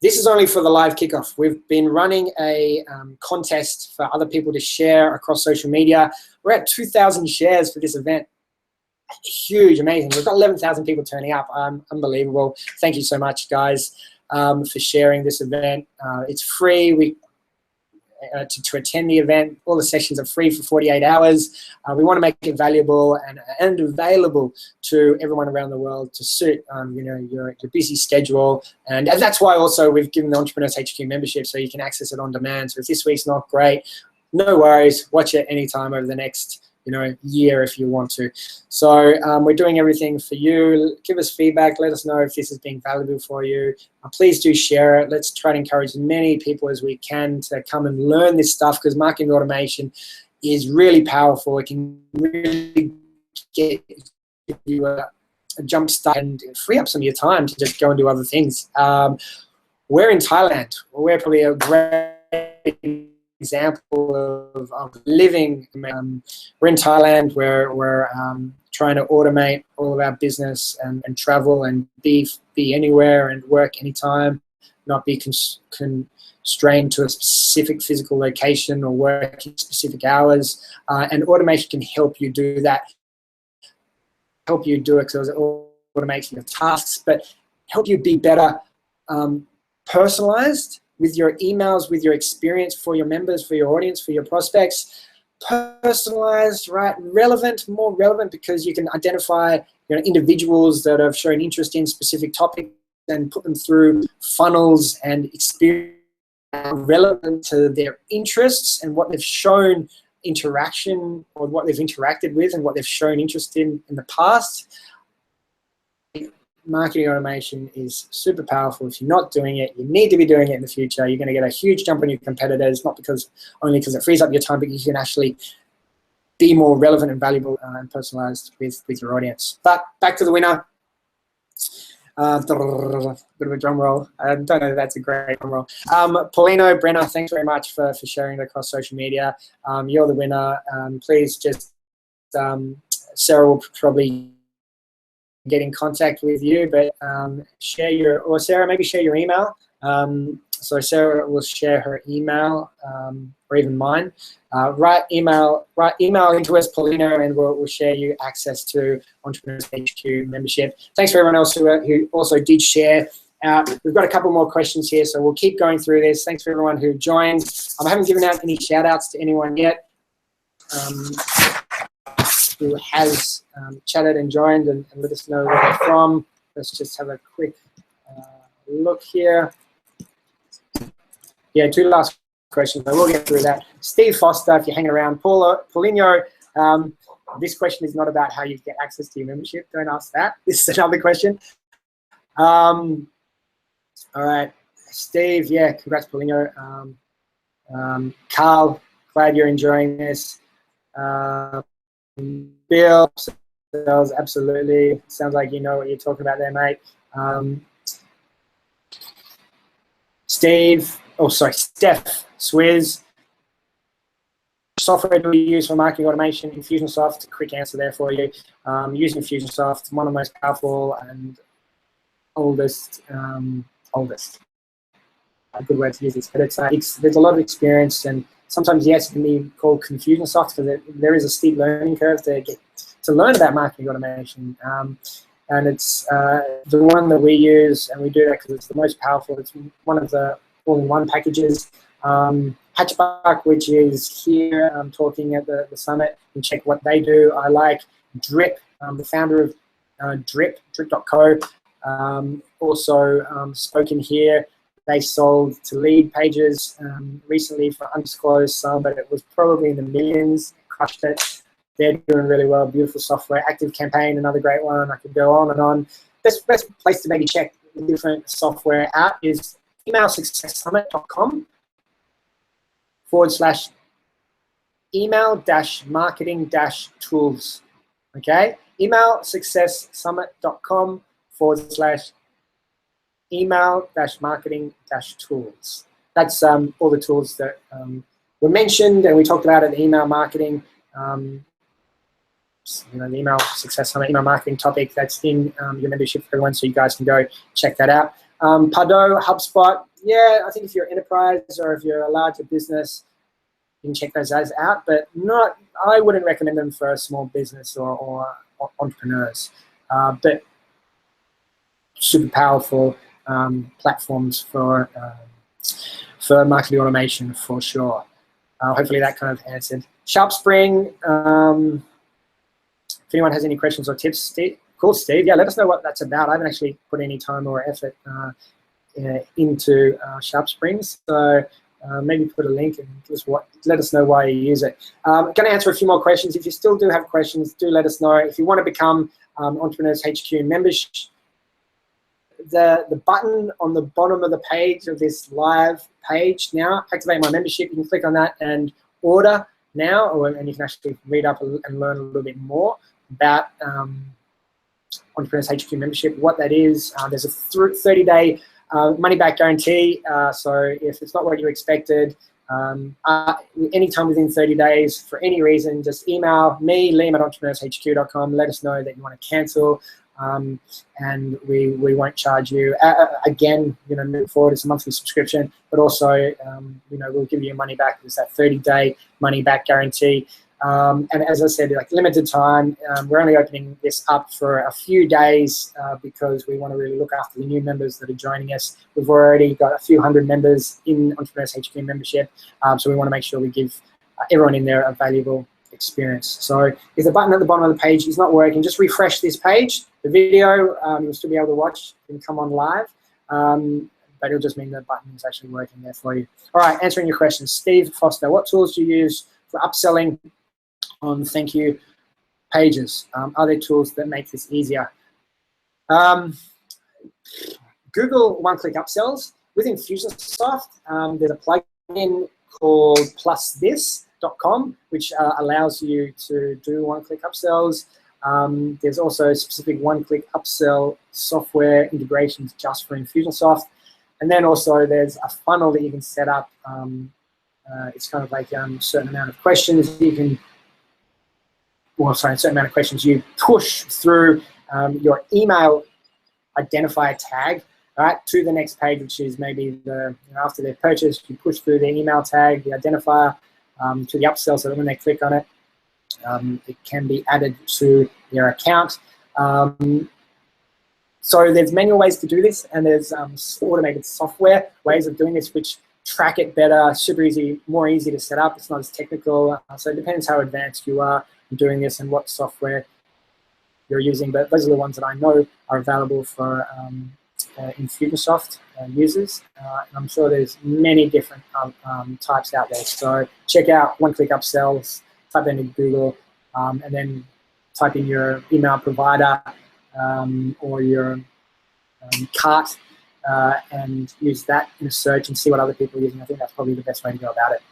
this is only for the live kickoff. We've been running a contest for other people to share across social media. We're at 2,000 shares for this event. Huge, amazing. We've got 11,000 people turning up. Unbelievable. Thank you so much, guys, for sharing this event. It's free. To attend the event. All the sessions are free for 48 hours. We want to make it valuable and available to everyone around the world to suit your busy schedule. And that's why also we've given the Entrepreneurs HQ membership so you can access it on demand. So if this week's not great, no worries. Watch it anytime over the next year if you want to. So we're doing everything for you. Give us feedback. Let us know if this is being valuable for you. Please do share it. Let's try to encourage as many people as we can to come and learn this stuff, because marketing automation is really powerful. It can really get you a jump start and free up some of your time to just go and do other things. We're in Thailand. We're probably a great example of living. We're in Thailand where we're trying to automate all of our business and travel and be anywhere and work anytime, not be constrained to a specific physical location or work in specific hours. And automation can help you do that, help you do it because it automates your tasks, but help you be better personalized with your emails, with your experience for your members, for your audience, for your prospects. Personalized, right? Relevant, more relevant, because you can identify individuals that have shown interest in specific topics and put them through funnels and experience relevant to their interests and what they've shown interaction, or what they've interacted with and what they've shown interest in the past. Marketing automation is super powerful. If you're not doing it, you need to be doing it in the future. You're going to get a huge jump on your competitors, not only because it frees up your time, but you can actually be more relevant and valuable and personalized with your audience. But back to the winner. Bit of a drum roll. I don't know if that's a great drum roll. Paulino Brenner, thanks very much for sharing it across social media. You're the winner. Please just, Sarah will probably get in contact with you, but Sarah, maybe share your email. So Sarah will share her email, or even mine. Write email into us, Paulino, and we'll share you access to Entrepreneurs HQ membership. Thanks for everyone else who also did share out. We've got a couple more questions here, so we'll keep going through this. Thanks for everyone who joined. I haven't given out any shout outs to anyone yet who has chatted and joined, and let us know where they're from. Let's just have a quick look here. Yeah, 2 last questions, but we'll get through that. Steve Foster, if you're hanging around. Paulinho, this question is not about how you get access to your membership. Don't ask that. This is another question. All right, Steve, yeah, congrats, Paulinho. Carl, glad you're enjoying this. Bill, absolutely. Sounds like you know what you're talking about there, mate. Steph Swizz. Software do you use for marketing automation? Infusionsoft, quick answer there for you. Using Infusionsoft, one of the most powerful and oldest, a good word to use this, but there's a lot of experience, and sometimes, yes, it can be called Confusionsoft because there is a steep learning curve to learn about marketing automation. And it's the one that we use, and we do that because it's the most powerful. It's one of the all-in-one packages. Hatchback, which is here talking at the summit, and check what they do. I like Drip, the founder of Drip.co, also spoken here. They sold to Lead Pages recently for undisclosed sum, but it was probably in the millions, crushed it. They're doing really well, beautiful software. Active Campaign, another great one. I could go on and on. Best place to maybe check the different software out is emailsuccesssummit.com/email-marketing-tools. Okay? emailsuccesssummit.com/email-marketing-tools. That's all the tools that were mentioned and we talked about in the email marketing. The Email Success Summit, email marketing topic that's in your membership for everyone, so you guys can go check that out. Pardot, HubSpot, yeah, I think if you're enterprise or if you're a larger business, you can check those guys out, but I wouldn't recommend them for a small business or entrepreneurs. But super powerful platforms for marketing automation for sure. Hopefully that kind of answered. SharpSpring, if anyone has any questions or tips, Steve, cool, Steve. Yeah, let us know what that's about. I haven't actually put any time or effort into SharpSpring, so maybe put a link and just let us know why you use it. I'm going to answer a few more questions. If you still do have questions, do let us know. If you want to become Entrepreneurs HQ members, the button on the bottom of the page of this live page now, activate my membership, you can click on that and order now, and you can actually read up and learn a little bit more about Entrepreneurs HQ membership, what that is. There's a 30-day money-back guarantee, so if it's not what you expected, anytime within 30 days, for any reason, just email me, liam@entrepreneurshq.com, let us know that you want to cancel, and we won't charge you. Again, moving forward, it's a monthly subscription, but also, we'll give you your money back. There's that 30-day money-back guarantee. And as I said, like limited time, we're only opening this up for a few days because we want to really look after the new members that are joining us. We've already got a few hundred members in Entrepreneurs HQ membership, so we want to make sure we give everyone in there a valuable experience. So if the button at the bottom of the page is not working, just refresh this page. The video, you'll still be able to watch and come on live, but it'll just mean the button is actually working there for you. All right, answering your questions. Steve Foster, what tools do you use for upselling on thank you pages? Are there tools that make this easier? Google one-click upsells. With Infusionsoft, there's a plugin called plusthis.com, which allows you to do one-click upsells. There's also specific one-click upsell software integrations just for Infusionsoft. And then also there's a funnel that you can set up. It's kind of like a certain amount of questions you can, well, sorry, a certain amount of questions you push through your email identifier tag, right, to the next page, which is maybe after they've purchased, you push through the email tag, the identifier, to the upsell, so that when they click on it, it can be added to their account. So there's manual ways to do this, and there's automated software ways of doing this, which track it better, super easy, more easy to set up. It's not as technical, so it depends how advanced you are in doing this and what software you're using. But those are the ones that I know are available for Infusionsoft users. And I'm sure there's many different types out there. So check out one-click upsells, type that into Google, and then type in your email provider or your cart, and use that in a search and see what other people are using. I think that's probably the best way to go about it,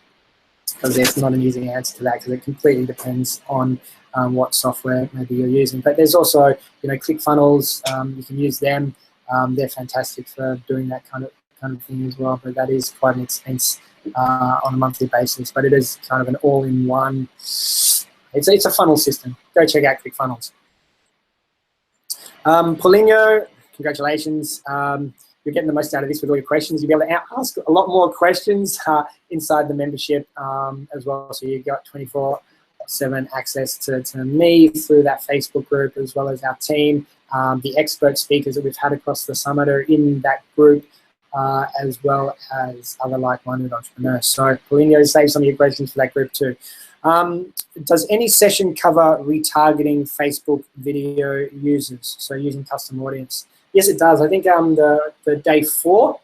because there's not an easy answer to that, because it completely depends on what software maybe you're using. But there's also, ClickFunnels. You can use them. They're fantastic for doing that kind of thing as well. But that is quite an expense on a monthly basis. But it is kind of an all-in-one. It's a funnel system. Go check out ClickFunnels. Paulinho, congratulations. You're getting the most out of this with all your questions. You'll be able to ask a lot more questions inside the membership as well. So you've got 24/7 access to me through that Facebook group, as well as our team. The expert speakers that we've had across the summit are in that group, as well as other like-minded entrepreneurs. So Paulinho, save some of your questions for that group too. Does any session cover retargeting Facebook video users, so using custom audience? Yes, it does. I think the day 4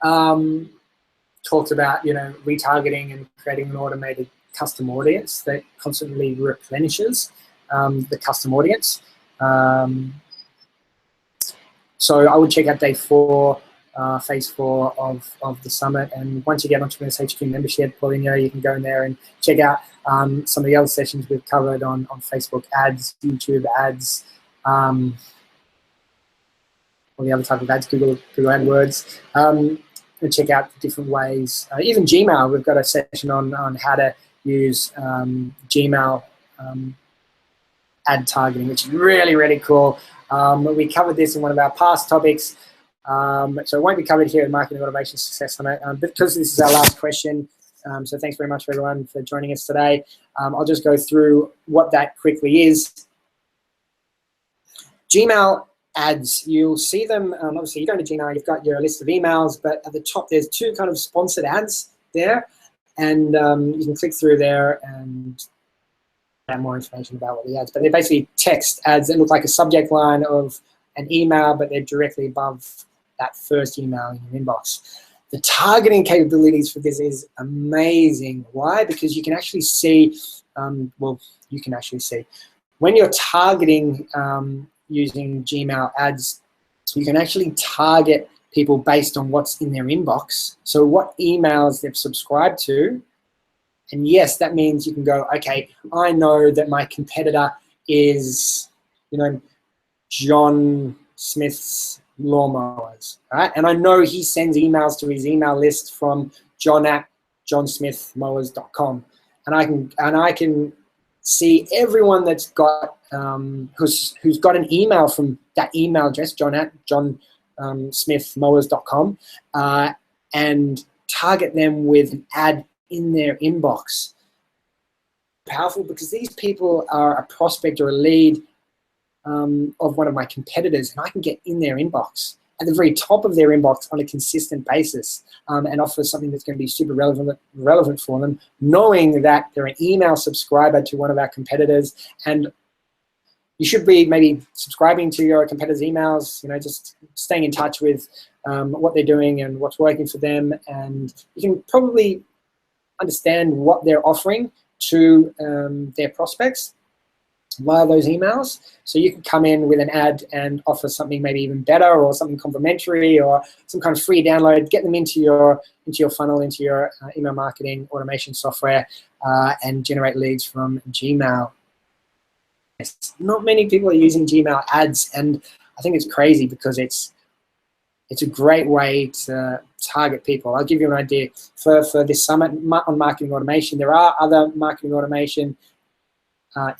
talked about retargeting and creating an automated custom audience that constantly replenishes the custom audience. So I would check out day 4, phase 4 of the summit. And once you get Entrepreneurs HQ membership, Paulinho, you can go in there and check out some of the other sessions we've covered on Facebook ads, YouTube ads, or the other type of ads, Google AdWords, and check out the different ways. Even Gmail, we've got a session on how to use Gmail ad targeting, which is really, really cool. We covered this in one of our past topics, so it won't be covered here at Marketing Automation Success Summit, because this is our last question. So thanks very much for everyone for joining us today. I'll just go through what that quickly is. Gmail ads, you'll see them, obviously you go to Gmail, you've got your list of emails, but at the top there's 2 kind of sponsored ads there, and you can click through there and have more information about what the ads, but they're basically text ads that look like a subject line of an email, but they're directly above that first email in your inbox. The targeting capabilities for this is amazing. Why? Because you can actually see, when you're targeting using Gmail ads, you can actually target people based on what's in their inbox. So what emails they've subscribed to. And yes, that means you can go, okay, I know that my competitor is, John Smith's Lawnmowers, right? And I know he sends emails to his email list from john@johnsmithmowers.com. And I can see everyone that's got who's got an email from that email address, john@johnsmithmowers.com, and target them with an ad in their inbox. Powerful, because these people are a prospect or a lead of one of my competitors, and I can get in their inbox, at the very top of their inbox on a consistent basis, and offer something that's going to be super relevant for them, knowing that they're an email subscriber to one of our competitors. And you should be maybe subscribing to your competitors' emails, just staying in touch with what they're doing and what's working for them, and you can probably understand what they're offering to their prospects via those emails. So you can come in with an ad and offer something maybe even better, or something complimentary, or some kind of free download, get them into your funnel, into your email marketing automation software, and generate leads from Gmail. Not many people are using Gmail ads, and I think it's crazy because it's a great way to target people. I'll give you an idea. For this summit on marketing automation, there are other marketing automation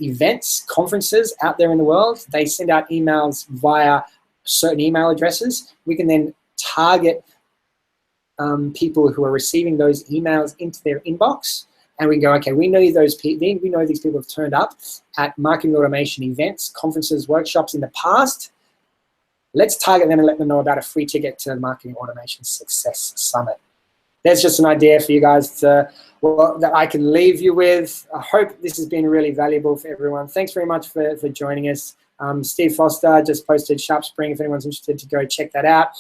events, conferences out there in the world. They send out emails via certain email addresses. We can then target people who are receiving those emails into their inbox, and we can go, okay, we know these people have turned up at marketing automation events, conferences, workshops in the past. Let's target them and let them know about a free ticket to the Marketing Automation Success Summit. There's just an idea for you guys that I can leave you with. I hope this has been really valuable for everyone. Thanks very much for joining us. Steve Foster just posted Sharp Spring. If anyone's interested to go check that out.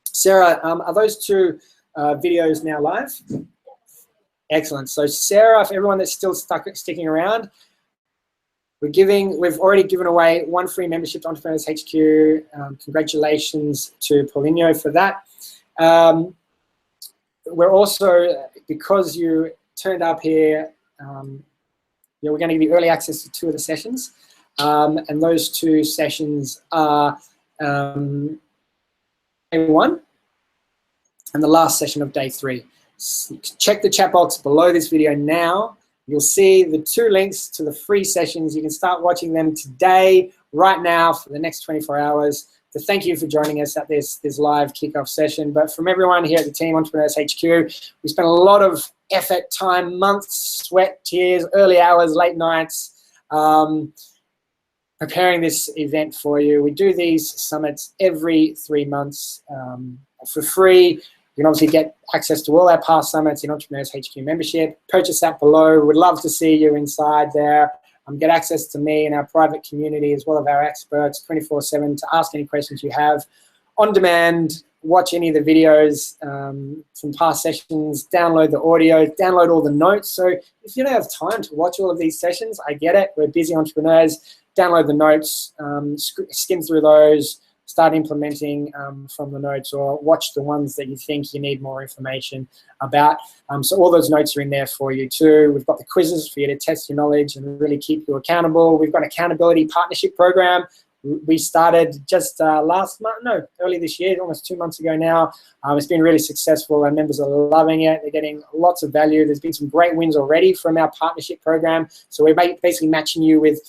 Sarah, are those two videos now live? Excellent. So Sarah, for everyone that's still sticking around, we've already given away 1 free membership to Entrepreneurs HQ. Congratulations to Paulinho for that. We're also, because you turned up here, we're going to give you early access to 2 of the sessions. And those 2 sessions are day 1 and the last session of day 3. Check the chat box below this video now. You'll see the 2 links to the free sessions. You can start watching them today, right now, for the next 24 hours. So thank you for joining us at this live kickoff session. But from everyone here at the team, Entrepreneurs HQ, we spent a lot of effort, time, months, sweat, tears, early hours, late nights, preparing this event for you. We do these summits every 3 months for free. You can obviously get access to all our past summits in Entrepreneurs HQ membership. Purchase that below. We'd love to see you inside there. Get access to me and our private community as well as our experts 24/7 to ask any questions you have. On demand, watch any of the videos from past sessions, download the audio, download all the notes. So if you don't have time to watch all of these sessions, I get it. We're busy entrepreneurs. Download the notes, skim through those, start implementing from the notes, or watch the ones that you think you need more information about. So all those notes are in there for you too. We've got the quizzes for you to test your knowledge and really keep you accountable. We've got an accountability partnership program. We started just early this year, almost 2 months ago now. It's been really successful. Our members are loving it. They're getting lots of value. There's been some great wins already from our partnership program. So we're basically matching you with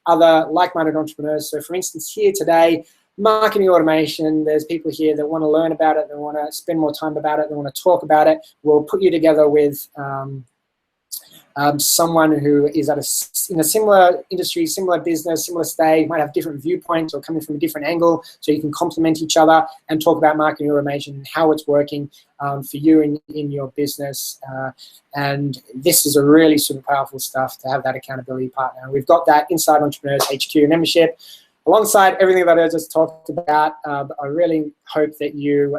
other like-minded entrepreneurs. So for instance, here today, marketing automation, there's people here that want to learn about it, they want to spend more time about it, they want to talk about it. We'll put you together with someone who is in a similar industry, similar business, similar stage, might have different viewpoints or coming from a different angle, so you can complement each other and talk about marketing automation and how it's working for you in your business. And this is a really super powerful stuff to have that accountability partner. We've got that inside Entrepreneurs HQ membership. Alongside everything that I just talked about, I really hope that you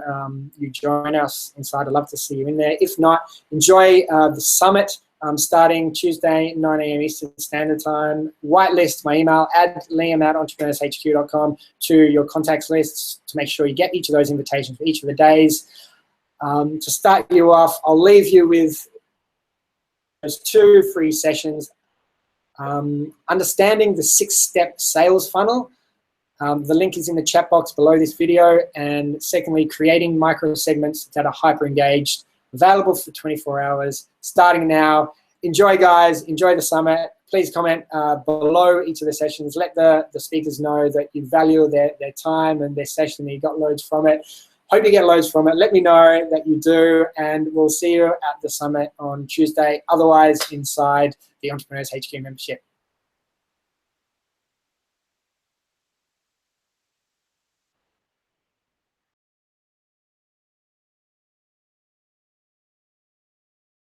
join us inside. I'd love to see you in there. If not, enjoy the summit starting Tuesday, 9 a.m. Eastern Standard Time. Whitelist my email, add liam@entrepreneurshq.com to your contacts lists to make sure you get each of those invitations for each of the days. To start you off, I'll leave you with those 2 free sessions. Understanding the 6-step sales funnel. The link is in the chat box below this video. And secondly, creating micro segments that are hyper engaged, available for 24 hours, starting now. Enjoy, guys. Enjoy the summit. Please comment below each of the sessions. Let the speakers know that you value their time and their session, that you got loads from it. Hope you get loads from it. Let me know that you do, and we'll see you at the summit on Tuesday. Otherwise, inside the Entrepreneurs HQ membership.